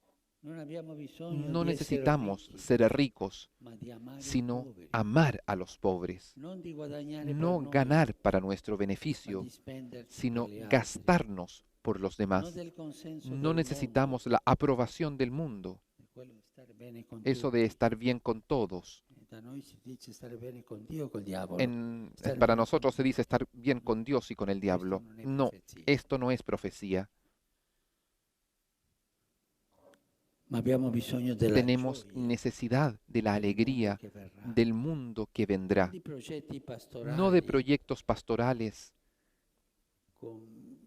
Non abbiamo bisogno No di essere necesitamos ricchi, ser ricos, ma di amare i sino poveri. amar a los pobres. Non di guadagnare No per noi, ganar para nuestro ma beneficio, di spenderci sino per gli altri. gastarnos por los Non demás. del consenso No del necesitamos la aprobación del mundo, mondo, di quello di stare bene con eso tutti. de estar bien con todos. Da noi si dice stare bene con Dio o col diavolo. Para nosotros se dice estar bien con Dios y con el diablo. No, esto no es profecía. Ma abbiamo bisogno della Tenemos gioia necesidad de la alegría che verrà. del mundo que vendrá, Di progetti pastorali no de proyectos pastorales. con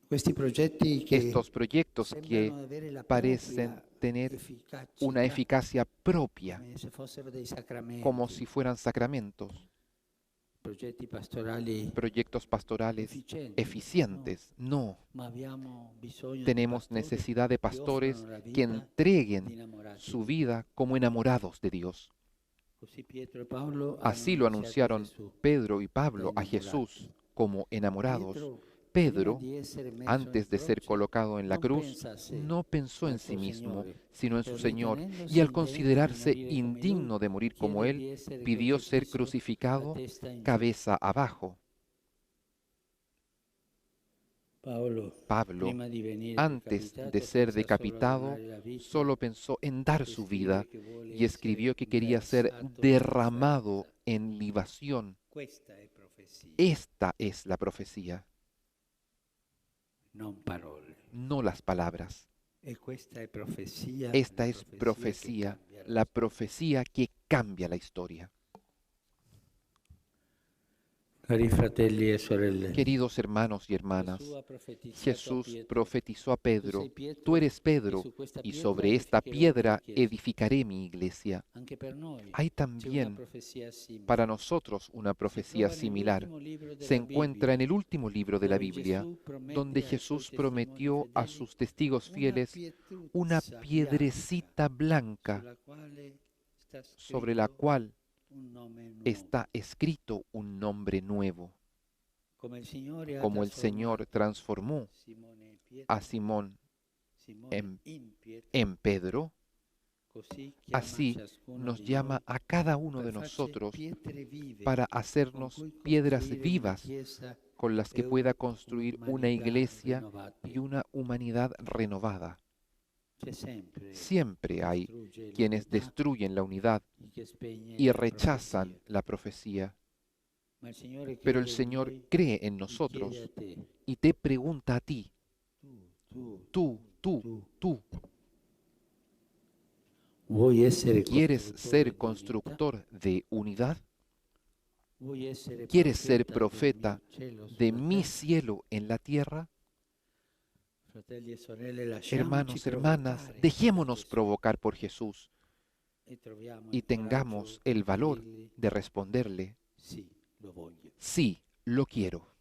questi progetti che Estos proyectos que sembrano avere la parecen propria tener efficacia, una eficacia propia, come se fossero dei sacramenti. como si fueran sacramentos, Progetti pastorali proyectos pastorales efficienti. eficientes. No, Ma abbiamo bisogno tenemos di pastori necesidad de che pastores offrono la que vita di entreguen innamorati. su vida como enamorados de Dios. Così Pietro e Paolo Así hanno lo annunziato anunciaron Gesù. Pedro y Pablo a enamorati. Jesús como enamorados. Pedro, Pedro, prima di essere messo antes in de ser croce, colocado en la non cruz, pensa a sé, no pensó ma en al sí suo mismo, Signore, sino en pero su Señor, ritenendosi y al indegno considerarse di morire come indigno lui, de morir como chiede di Él, essere pidió ser crocifisso crucificado a testa in giù. cabeza abajo. Pablo, Pablo, prima di venire antes decapitato, de ser pensa decapitado, solo a dare la vita, solo pensó en dar su vida escribe che vuole y escribió que essere quería ser versato derramado in en libación. Questa è profezia, Esta es la profecía, non parole. no las palabras. E questa è profezia, Esta la es che profecía, cambia la profecía que cambia la historia. Cari fratelli e sorelle, Queridos hermanos y hermanas, Gesù ha profetizzato a Jesús Pietro, profetizó a Pedro, sei Pietro, tú eres e Pedro, su questa y pietra sobre esta edificherò la piedra mia chiesa. edificaré mi iglesia. Anche per noi Hay c'è una también profezia simile. para nosotros una profecía Si trova similar. nell'ultimo libro della Se encuentra en Bibbia, el último libro de la dove Biblia, Gesù promette donde ai suoi Jesús testimoni prometió a fedeli sus testigos fieles una pietruzza piedrecita blanca bianca, sulla quale sta sobre la scritto cual un nome nuovo. está escrito un nombre nuevo, Come il Signore ha como el Señor trasformato transformó Simone Pietro, a Simón Simone in Pietro, en Pedro, così chiama así ciascuno nos di llama noi a cada uno per de farci nosotros pietre vive, para con hacernos cui piedras costruire una vivas chiesa con las que e pueda construir una un'umanità iglesia rinnovata. y una humanidad renovada. C'è sempre Siempre hay distrugge quienes l'unità destruyen la unidad y che spegne y la rechazan profezia. la profecía, Ma il Signore pero el crede in Señor noi cree en y nosotros chiede a te, y te pregunta a ti, tú, tú, vuoi essere ¿quieres ser construttore constructor de unidad? di unità? Vuoi essere ¿Quieres ser profeta profeta del mio cielo de sulla mi terra? cielo en la tierra? Fratelli e sorelle, lasciamoci Hermanos, hermanas, provocare dejémonos da Gesù provocar por Jesús e troviamo y il tengamos coraggio el di valor dirgli de responderle, sì. lo voglio. Sí, lo quiero.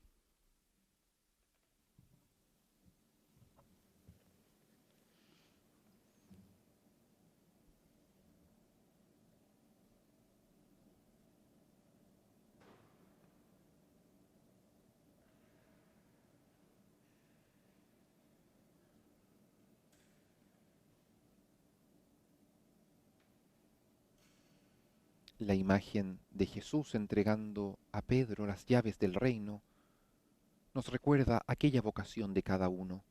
La imagen de Jesús entregando a Pedro las llaves del reino nos recuerda aquella vocación de cada uno.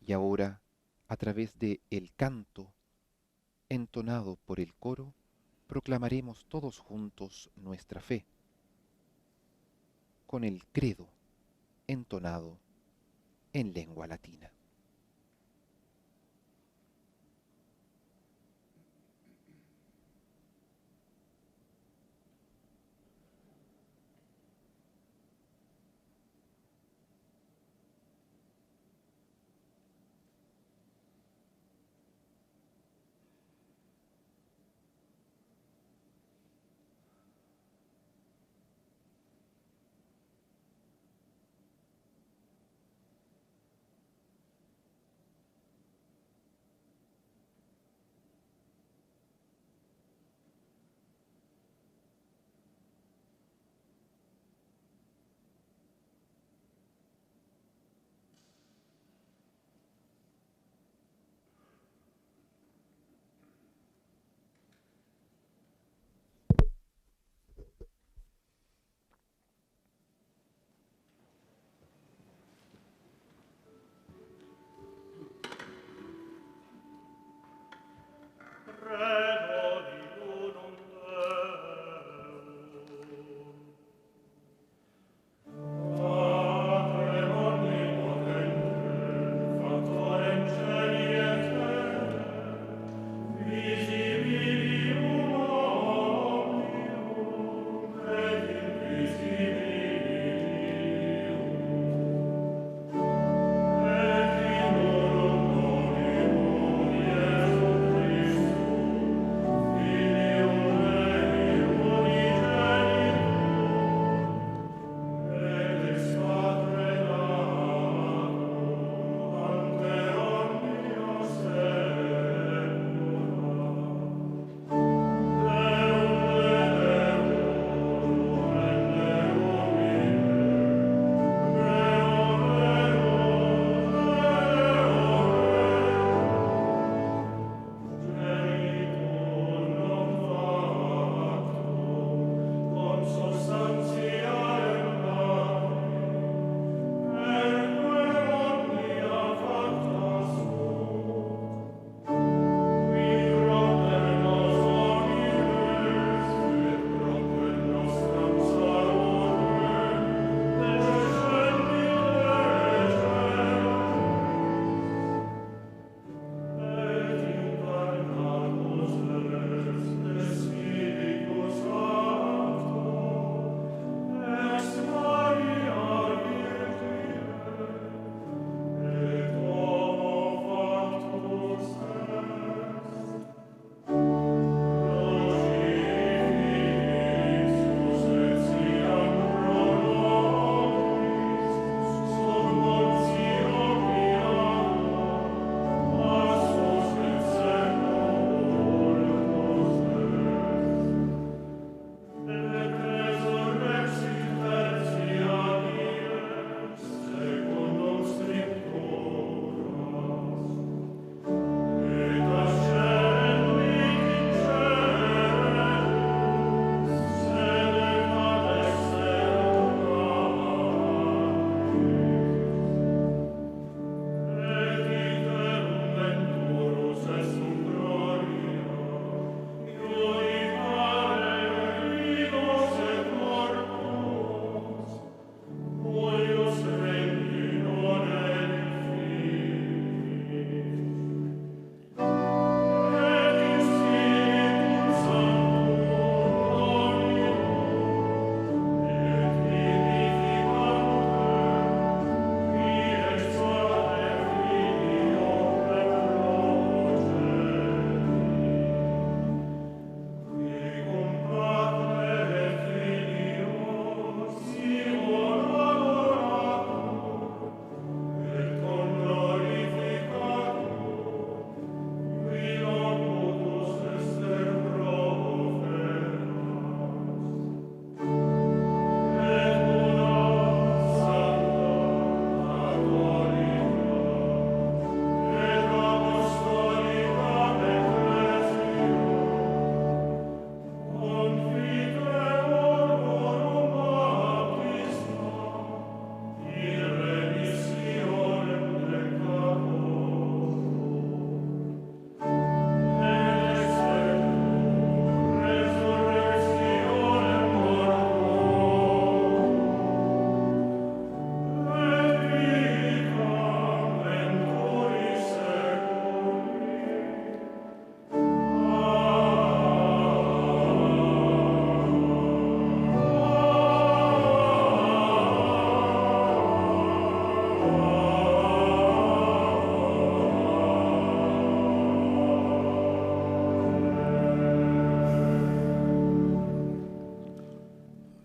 Y ahora, a través de el canto entonado por el coro, proclamaremos todos juntos nuestra fe, con el credo entonado en lengua latina.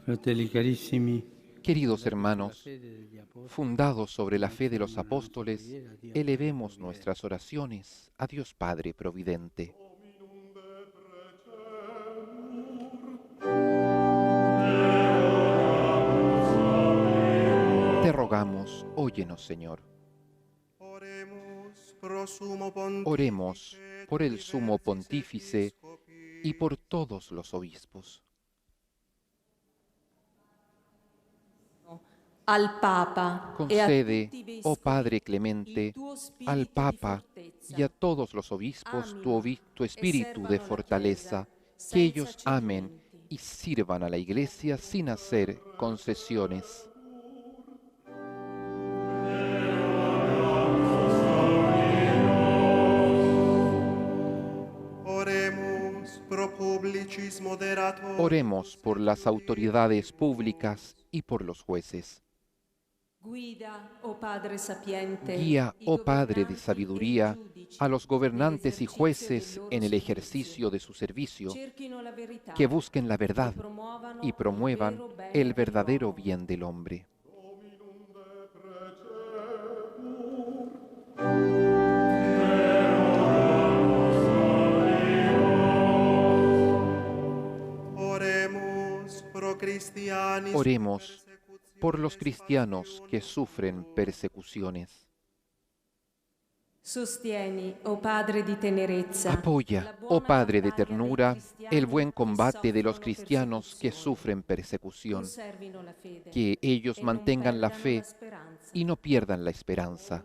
Fratelli carissimi, Queridos hermanos, fundados sobre la fe de los apóstoles, elevemos nuestras oraciones a Dios Padre Providente. Te rogamos, óyenos, Señor. Oremos por el sumo pontífice y por todos los obispos. Al Papa Concede, oh Padre clemente, al Papa y a todos los obispos tu espíritu de fortaleza, que ellos amen y sirvan a la Iglesia sin hacer concesiones. Oremos por las autoridades públicas y por los jueces. Guía, oh Padre de sabiduría, a los gobernantes y jueces en el ejercicio de su servicio, que busquen la verdad y promuevan el verdadero bien del hombre. Oremos por los cristianos que sufren persecuciones. Apoya, oh Padre de ternura, el buen combate de los cristianos que sufren persecución, que ellos mantengan la fe y no pierdan la esperanza.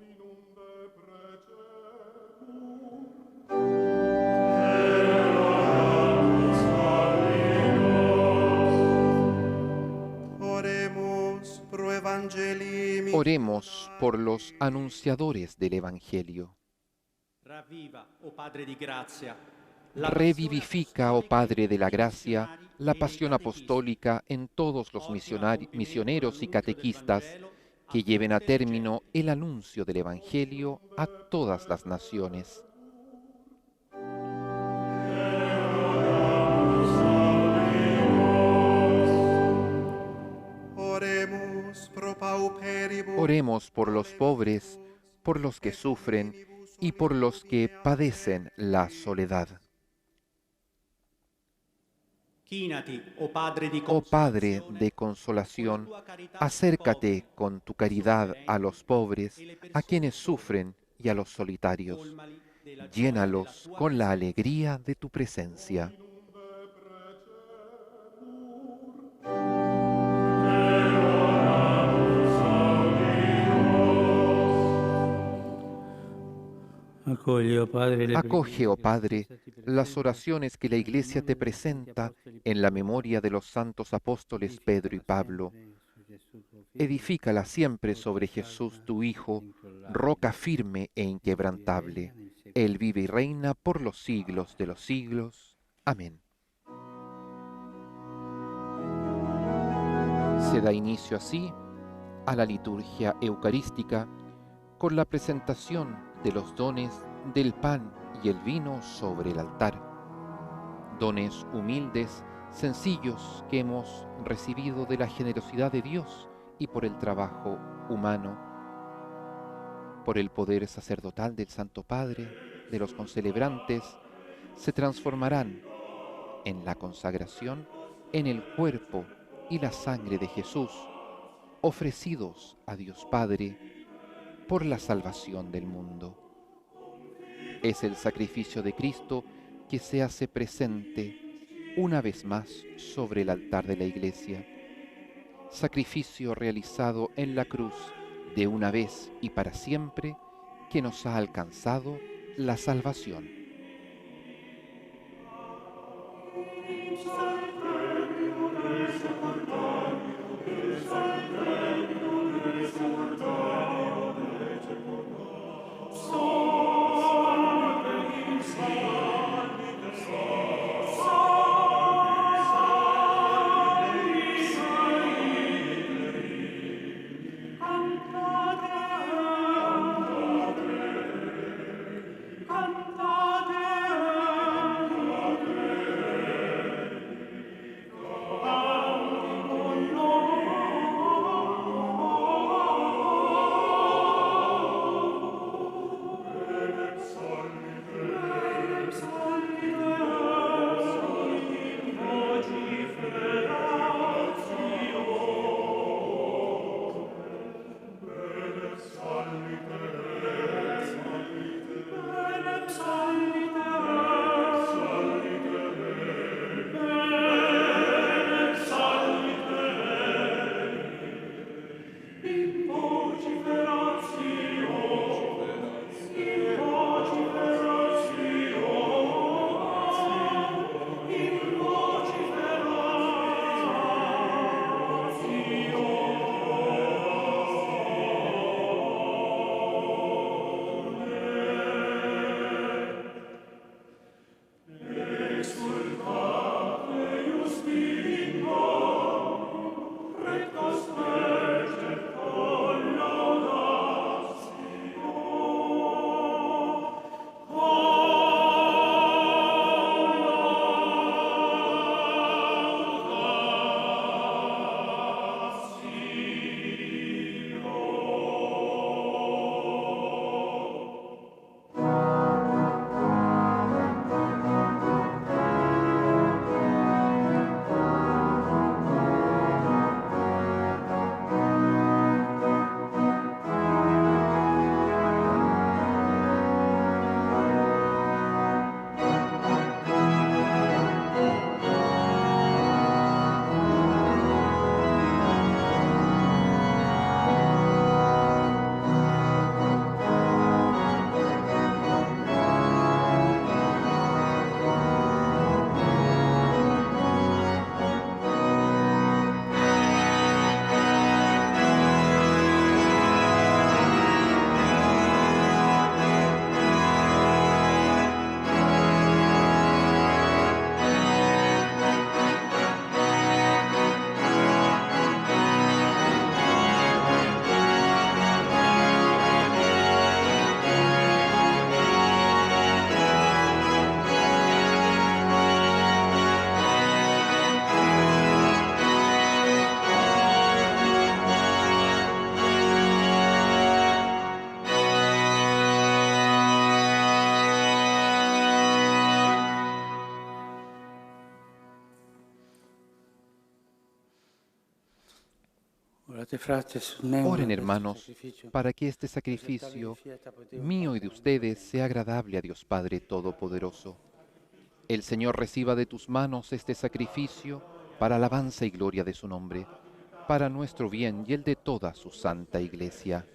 Oremos por los anunciadores del Evangelio. Revivifica, oh Padre de la Gracia, la pasión apostólica en todos los misioneros y catequistas que lleven a término el anuncio del Evangelio a todas las naciones. Oremos por los pobres, por los que sufren y por los que padecen la soledad. Oh Padre de consolación, acércate con tu caridad a los pobres, a quienes sufren y a los solitarios. Llénalos con la alegría de tu presencia. Acoge, oh Padre, las oraciones que la Iglesia te presenta en la memoria de los santos apóstoles Pedro y Pablo. Edifícala siempre sobre Jesús, tu Hijo, roca firme e inquebrantable. Él vive y reina por los siglos de los siglos. Amén. Se da inicio así a la liturgia eucarística con la presentación de los dones del pan y el vino sobre el altar. Dones humildes, sencillos que hemos recibido de la generosidad de Dios y por el trabajo humano, por el poder sacerdotal del Santo Padre, de los concelebrantes, se transformarán en la consagración en el cuerpo y la sangre de Jesús, ofrecidos a Dios Padre por la salvación del mundo. Es el sacrificio de Cristo que se hace presente una vez más sobre el altar de la Iglesia. Sacrificio realizado en la cruz de una vez y para siempre que nos ha alcanzado la salvación. Oren, hermanos, para que este sacrificio mío y de ustedes sea agradable a Dios Padre Todopoderoso. El Señor reciba de tus manos este sacrificio para alabanza y gloria de su nombre, para nuestro bien y el de toda su santa Iglesia.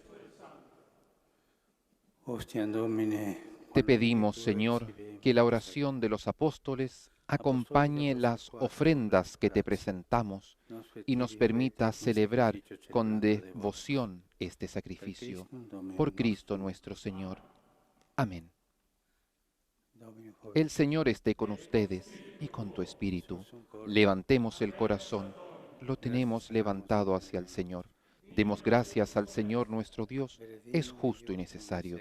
Te pedimos, Señor, que la oración de los apóstoles acompañe las ofrendas que te presentamos y nos permita celebrar con devoción este sacrificio. Por Cristo nuestro Señor. Amén. El Señor esté con ustedes y con tu espíritu. Levantemos el corazón, lo tenemos levantado hacia el Señor. Demos gracias al Señor nuestro Dios, es justo y necesario.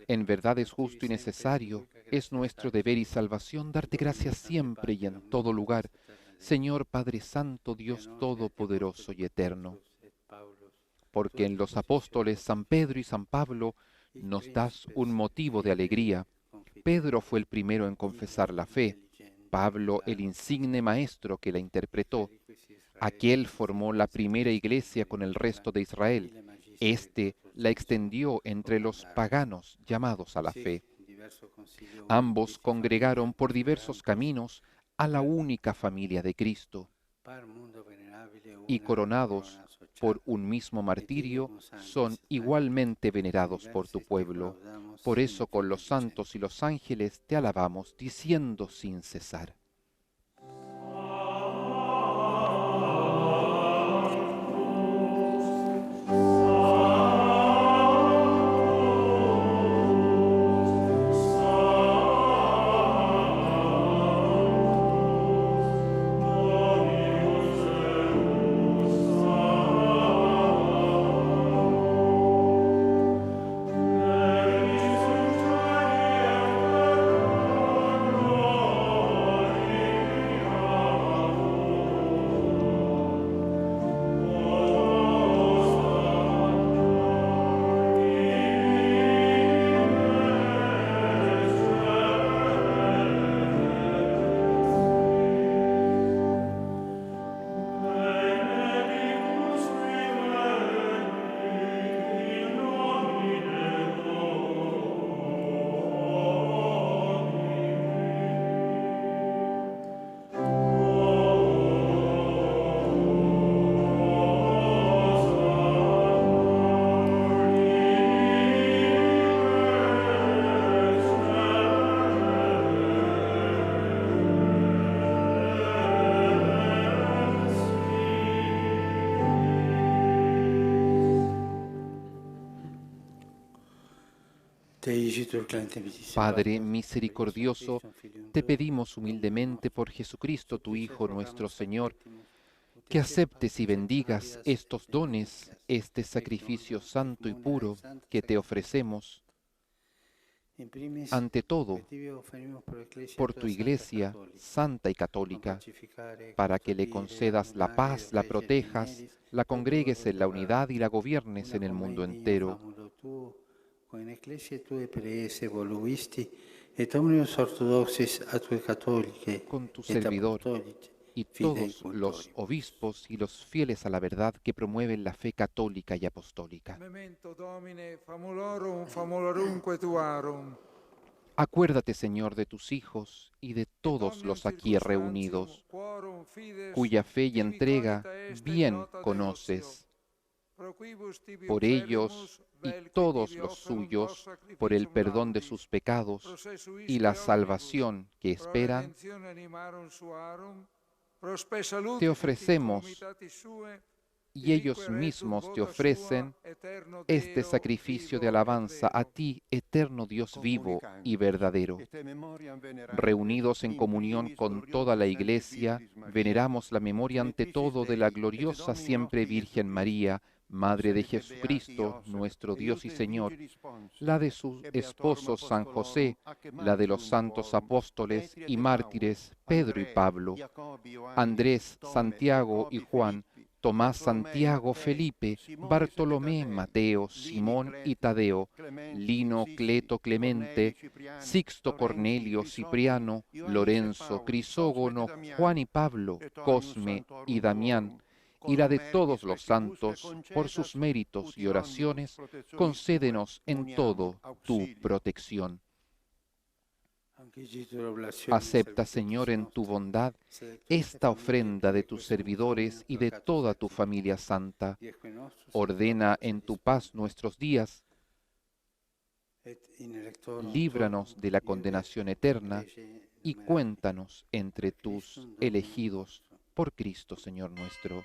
En verdad es justo y necesario, es nuestro deber y salvación darte gracias siempre y en todo lugar, Señor Padre Santo, Dios Todopoderoso y Eterno. Porque en los apóstoles San Pedro y San Pablo nos das un motivo de alegría. Pedro fue el primero en confesar la fe, Pablo el insigne maestro que la interpretó. Aquel formó la primera iglesia con el resto de Israel. Este la extendió entre los paganos llamados a la fe. Ambos congregaron por diversos caminos a la única familia de Cristo. Y coronados por un mismo martirio, son igualmente venerados por tu pueblo. Por eso con los santos y los ángeles te alabamos, diciendo sin cesar. Padre misericordioso, te pedimos humildemente por Jesucristo, tu Hijo, nuestro Señor, que aceptes y bendigas estos dones, este sacrificio santo y puro que te ofrecemos, ante todo, por tu Iglesia santa y católica, para que le concedas la paz, la protejas, la congregues en la unidad y la gobiernes en el mundo entero. Con ecclesie tue preese voluisti, et omnius orthodoxis atue catholicae, con tu servidor y todos los obispos y los fieles a la verdad que promueven la fe católica y apostólica. Memento Domine, famulorum, famulorumque tuarum. Acuérdate, Señor, de tus hijos y de todos los aquí reunidos, cuya fe y entrega bien conoces. Por ellos y todos los suyos, por el perdón de sus pecados y la salvación que esperan, te ofrecemos y ellos mismos te ofrecen este sacrificio de alabanza a ti, eterno Dios vivo y verdadero. Reunidos en comunión con toda la Iglesia, veneramos la memoria ante todo de la gloriosa siempre Virgen María, Madre de Jesucristo, nuestro Dios y Señor, la de su esposo San José, la de los santos apóstoles y mártires Pedro y Pablo, Andrés, Santiago y Juan, Tomás, Santiago, Felipe, Bartolomé, Mateo, Simón y Tadeo, Lino, Cleto, Clemente, Sixto, Cornelio, Cipriano, Lorenzo, Crisógono, Juan y Pablo, Cosme y Damián, y la de todos los santos, por sus méritos y oraciones, concédenos en todo tu protección. Acepta, Señor, en tu bondad esta ofrenda de tus servidores y de toda tu familia santa. Ordena en tu paz nuestros días. Líbranos de la condenación eterna y cuéntanos entre tus elegidos por Cristo, Señor nuestro.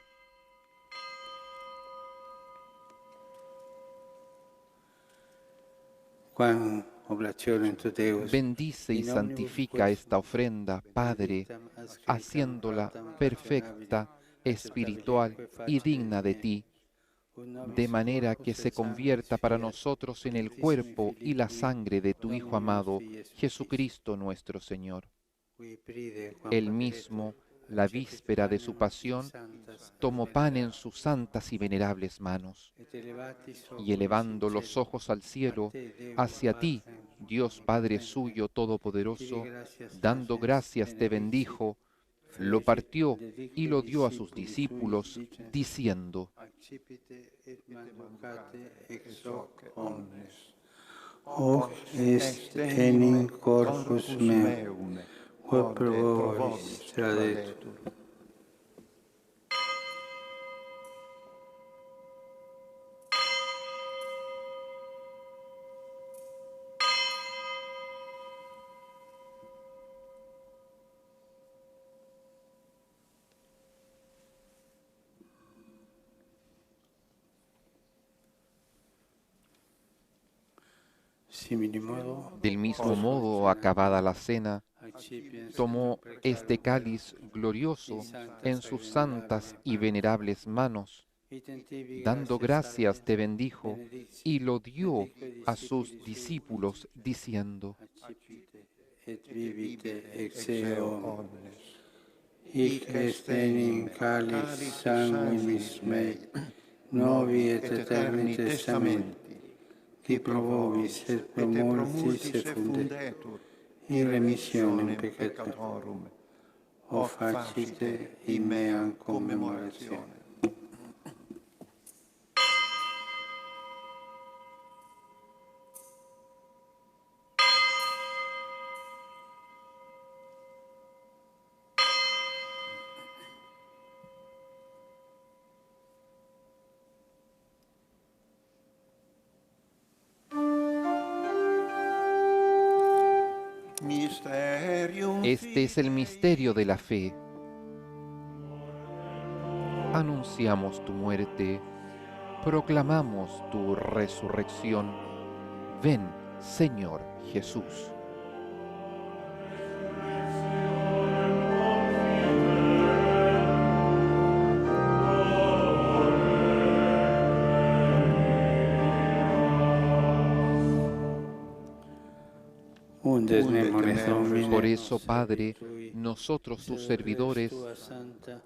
Bendice y santifica esta ofrenda, Padre, haciéndola perfecta, espiritual y digna de ti, de manera que se convierta para nosotros en el cuerpo y la sangre de tu Hijo amado, Jesucristo nuestro Señor. Él mismo, la víspera de su pasión, tomó pan en sus santas y venerables manos, y elevando los ojos al cielo, hacia ti, Dios Padre suyo todopoderoso, dando gracias te bendijo, lo partió y lo dio a sus discípulos, diciendo: Hoc est enim corpus meum, quod pro vobis tradetur. Del mismo modo, acabada la cena, tomó este cáliz glorioso en sus santas y venerables manos, dando gracias te bendijo y lo dio a sus discípulos, diciendo: Et vivite ex eo omnes. Hic est enim cáliz sanguinis mei, novi et eterni testamenti, qui pro vobis et pro multis effundetur, in remissionem peccatorum. O facite in meam commemorationem. Este es el misterio de la fe. Anunciamos tu muerte, proclamamos tu resurrección. Ven, Señor Jesús. Por eso, Padre, nosotros tus servidores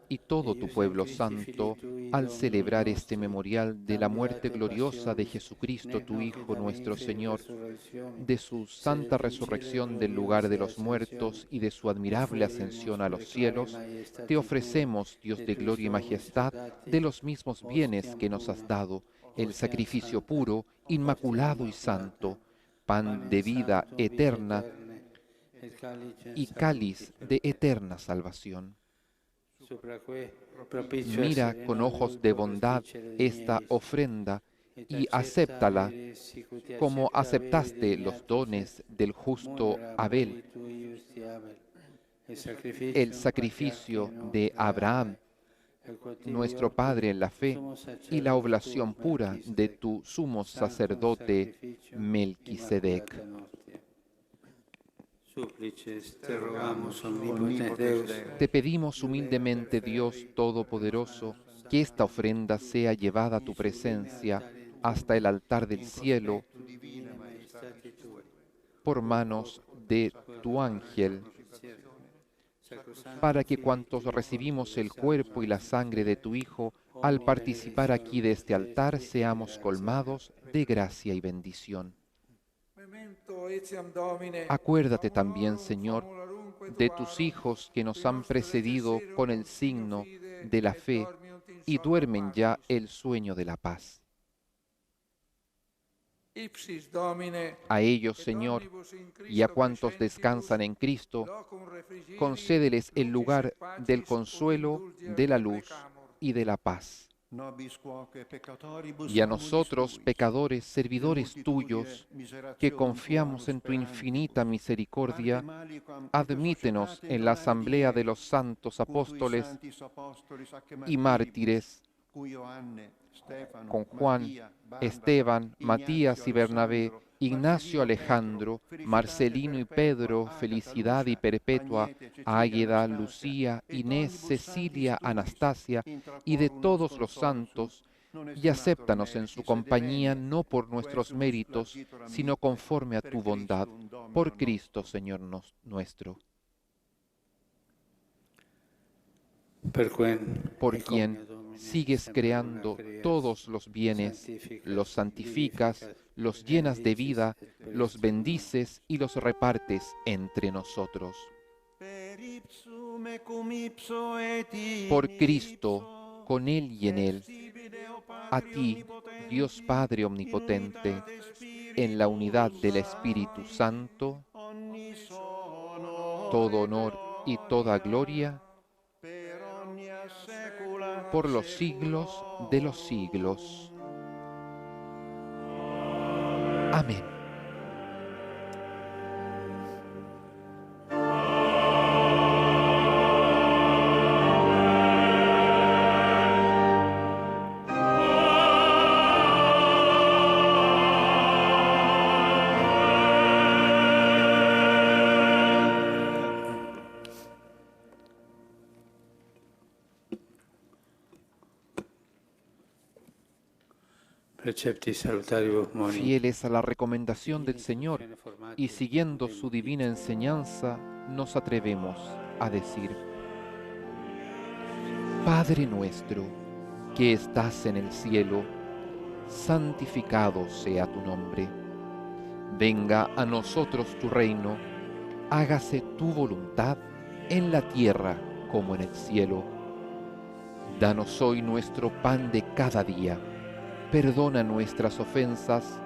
y todo tu pueblo santo, al celebrar este memorial de la muerte gloriosa de Jesucristo, tu Hijo nuestro Señor, de su santa resurrección del lugar de los muertos y de su admirable ascensión a los cielos, te ofrecemos, Dios de gloria y majestad, de los mismos bienes que nos has dado, el sacrificio puro, inmaculado y santo, pan de vida eterna y cáliz de eterna salvación. Mira con ojos de bondad esta ofrenda y acéptala como aceptaste los dones del justo Abel, el sacrificio de Abraham, nuestro Padre en la fe, y la oblación pura de tu sumo sacerdote Melquisedec. Te pedimos humildemente, Dios Todopoderoso, que esta ofrenda sea llevada a tu presencia hasta el altar del cielo por manos de tu ángel, para que cuantos recibimos el cuerpo y la sangre de tu Hijo, al participar aquí de este altar, seamos colmados de gracia y bendición. Acuérdate también, Señor, de tus hijos que nos han precedido con el signo de la fe y duermen ya el sueño de la paz. Ipsis Domine, A ellos, et Señor, omnibus in Christo y a cuantos crescentibus, descansan en Cristo, locum refrigiri, concédeles el lucis lugar et pacis del ut consuelo, indulgere de la te luz precamur. y de la paz. nobis quoque peccatoribus Y a amoris nosotros, tuis, pecadores, de servidores multitudine tuyos, que miserationum confiamos tuarum en tu sperantibus, infinita misericordia, parte maliquam et admítenos societate en la donare asamblea de Dei, los santos cutui apóstoles sanctis apostolis ac y mártires, cui Ioanne, Stefano, con Juan, Mattia, Barnaba, Esteban, Ignazio, Matías y Bernabé, Alessandro, Ignacio, Marcelino, Alejandro, Pedro, Felicitate Marcelino y perpetua, Pedro, Agata, Felicidad y Lucia, Perpetua, Agnete, Cecilia, Águeda, Anastasia, Lucía, et Inés, omnibus Cecilia, sanctis tuis, Anastasia intra y de quorum todos los consortium, santos, non y estimator acéptanos en su meritis, compañía sed no por nuestros quesumus méritos, largitur sino amite, conforme a per tu bondad, Christum Domino por Cristo, nostro. Señor nuestro, por quien sigues creando todos los bienes, los santificas, los llenas de vida, los bendices y los repartes entre nosotros. Per ipsum et cum ipso et in Por Cristo, ipso, con Él y en Él, sibi Deo a Patri ti, omnipotenti, Dios Padre in Omnipotente, unitate Spiritus en la unidad del Espíritu Sancti, Santo, ognis honor todo et honor y toda gloria per omnia saecula por los siglos de los siglos. Amén. Precepti salutarius moni. Fieles a la recomendación del Señor y siguiendo su divina enseñanza, nos atrevemos a decir: Padre nuestro, que estás en el cielo, santificado sea tu nombre. Venga a nosotros tu reino, hágase tu voluntad en la tierra como en el cielo. Danos hoy nuestro pan de cada día. Perdona nuestras ofensas,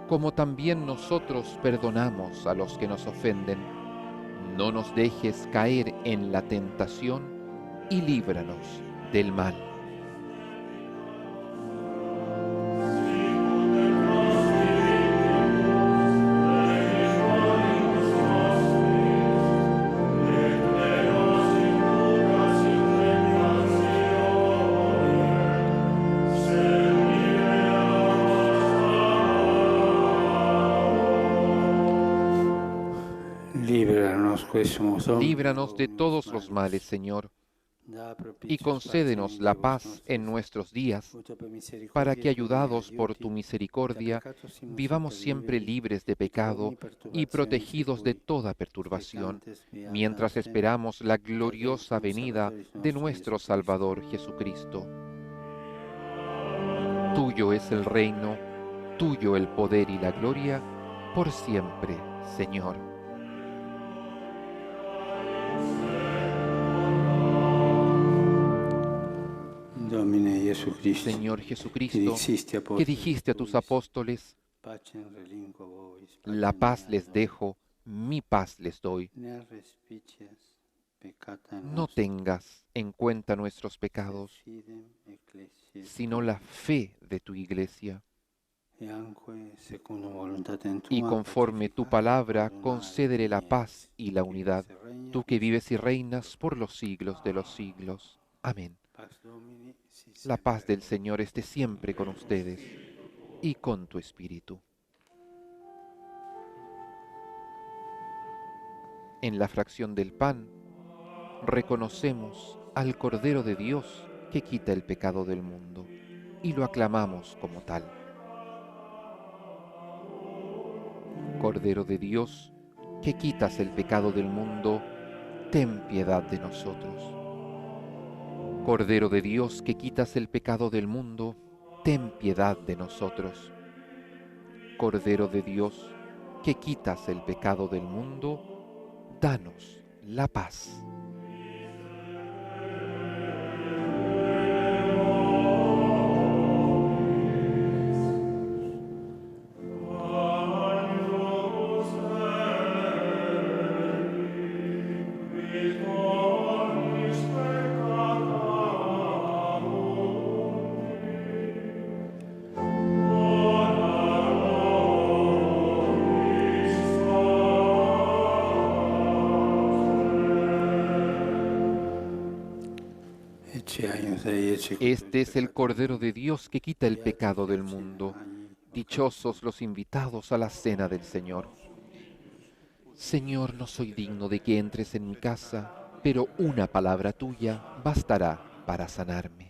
como también nosotros perdonamos a los que nos ofenden. No nos dejes caer en la tentación y líbranos del mal. Líbranos de todos los males, Señor, y concédenos la paz en nuestros días, para que, ayudados por tu misericordia, vivamos siempre libres de pecado y protegidos de toda perturbación, mientras esperamos la gloriosa venida de nuestro Salvador Jesucristo. Tuyo es el reino, tuyo el poder y la gloria, por siempre, Señor. Señor Jesucristo, que dijiste a tus apóstoles: la paz les dejo, mi paz les doy. No tengas en cuenta nuestros pecados, sino la fe de tu Iglesia. Y conforme tu palabra, concédele la paz y la unidad, tú que vives y reinas por los siglos de los siglos. Amén. La paz del Señor esté siempre con ustedes y con tu espíritu. En la fracción del pan, reconocemos al Cordero de Dios que quita el pecado del mundo y lo aclamamos como tal. Cordero de Dios, que quitas el pecado del mundo, ten piedad de nosotros. Cordero de Dios, que quitas el pecado del mundo, ten piedad de nosotros. Cordero de Dios, que quitas el pecado del mundo, danos la paz. Este es el Cordero de Dios que quita el pecado del mundo. Dichosos los invitados a la cena del Señor. Señor, no soy digno de que entres en mi casa, pero una palabra tuya bastará para sanarme.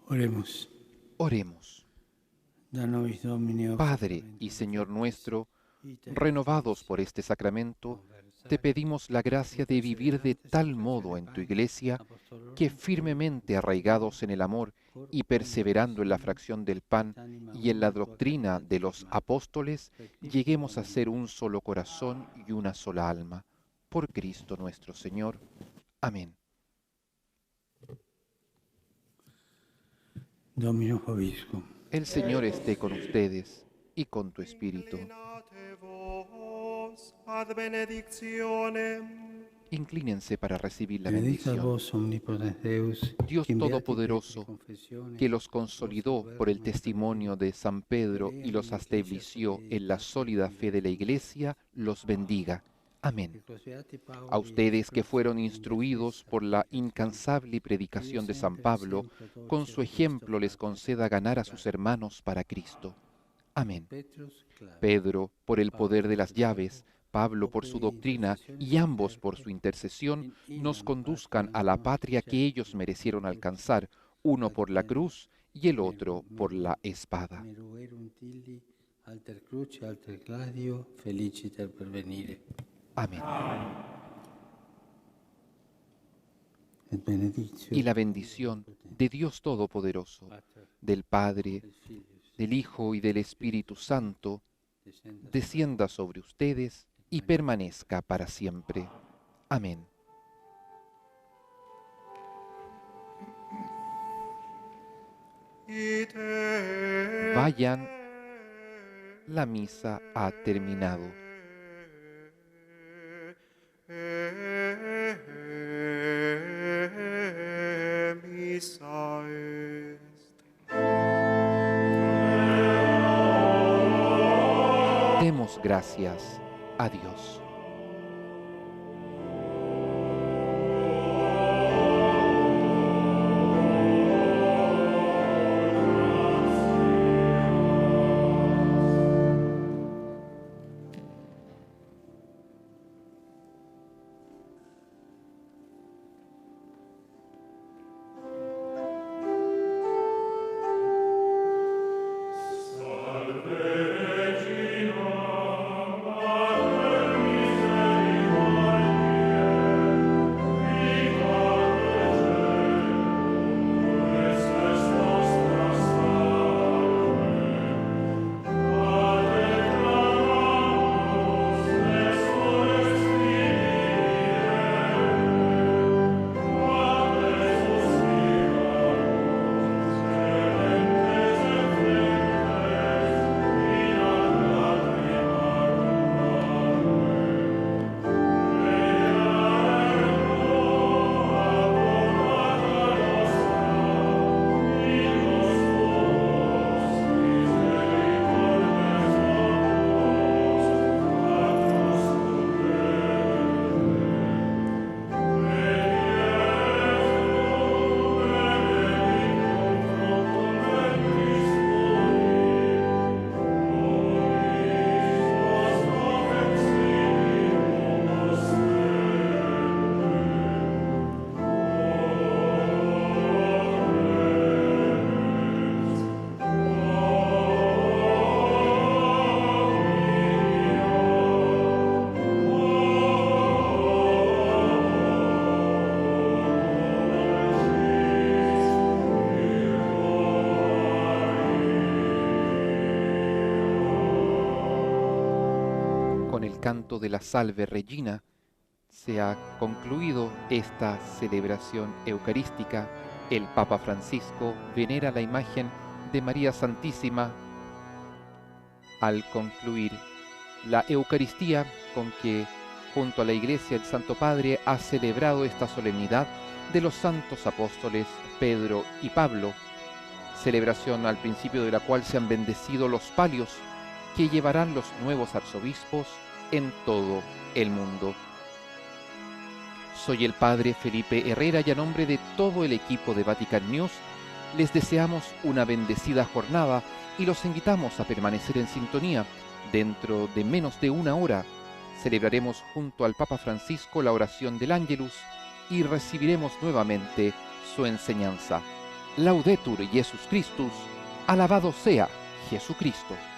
Oremos. Oremos. Da nobis Domine, Padre y Señor nuestro, renovados por este sacramento, te pedimos la gracia de vivir de tal modo en tu Iglesia que firmemente arraigados en el amor y perseverando en la fracción del pan y en la doctrina de los apóstoles, lleguemos a ser un solo corazón y una sola alma. Por Cristo nuestro Señor. Amén. Domino vobiscum. El Señor esté con ustedes y con tu espíritu. Inclinate vos ad benedictionem. Inclínense para recibir la Benedicat bendición. vos omnipotens Deus, Dios qui in beatifici Todopoderoso, confessione, que los consolidó por el testimonio de San Pedro y los estableció en la sólida fe de la Iglesia, los bendiga. Amén. A ustedes que fueron instruidos por la incansable predicación de San Pablo, con su ejemplo les conceda ganar a sus hermanos para Cristo. Amén. Pedro, por el poder de las llaves, Pablo por su doctrina y ambos por su intercesión, nos conduzcan a la patria que ellos merecieron alcanzar, uno por la cruz y el otro por la espada. Alter cruce, alter gladio, feliciter pervenire. Amén. Et benedictio Y la bendición de Dios Todopoderoso, del Padre, del Hijo y del Espíritu Santo, descienda sobre ustedes y permanezca para siempre. Amén. Ite Vayan, la misa ha terminado. Missa est. Demos gracias a Dios. Canto de la Salve Regina, se ha concluido esta celebración eucarística. El Papa Francisco venera la imagen de María Santísima al concluir la Eucaristía con que junto a la Iglesia el Santo Padre ha celebrado esta solemnidad de los santos apóstoles Pedro y Pablo, celebración al principio de la cual se han bendecido los palios que llevarán los nuevos arzobispos en todo el mundo. Soy el Padre Felipe Herrera y a nombre de todo el equipo de Vatican News les deseamos una bendecida jornada y los invitamos a permanecer en sintonía. Dentro de menos de una hora celebraremos junto al Papa Francisco la oración del Ángelus y recibiremos nuevamente su enseñanza. Laudetur Jesus Christus, alabado sea Jesucristo.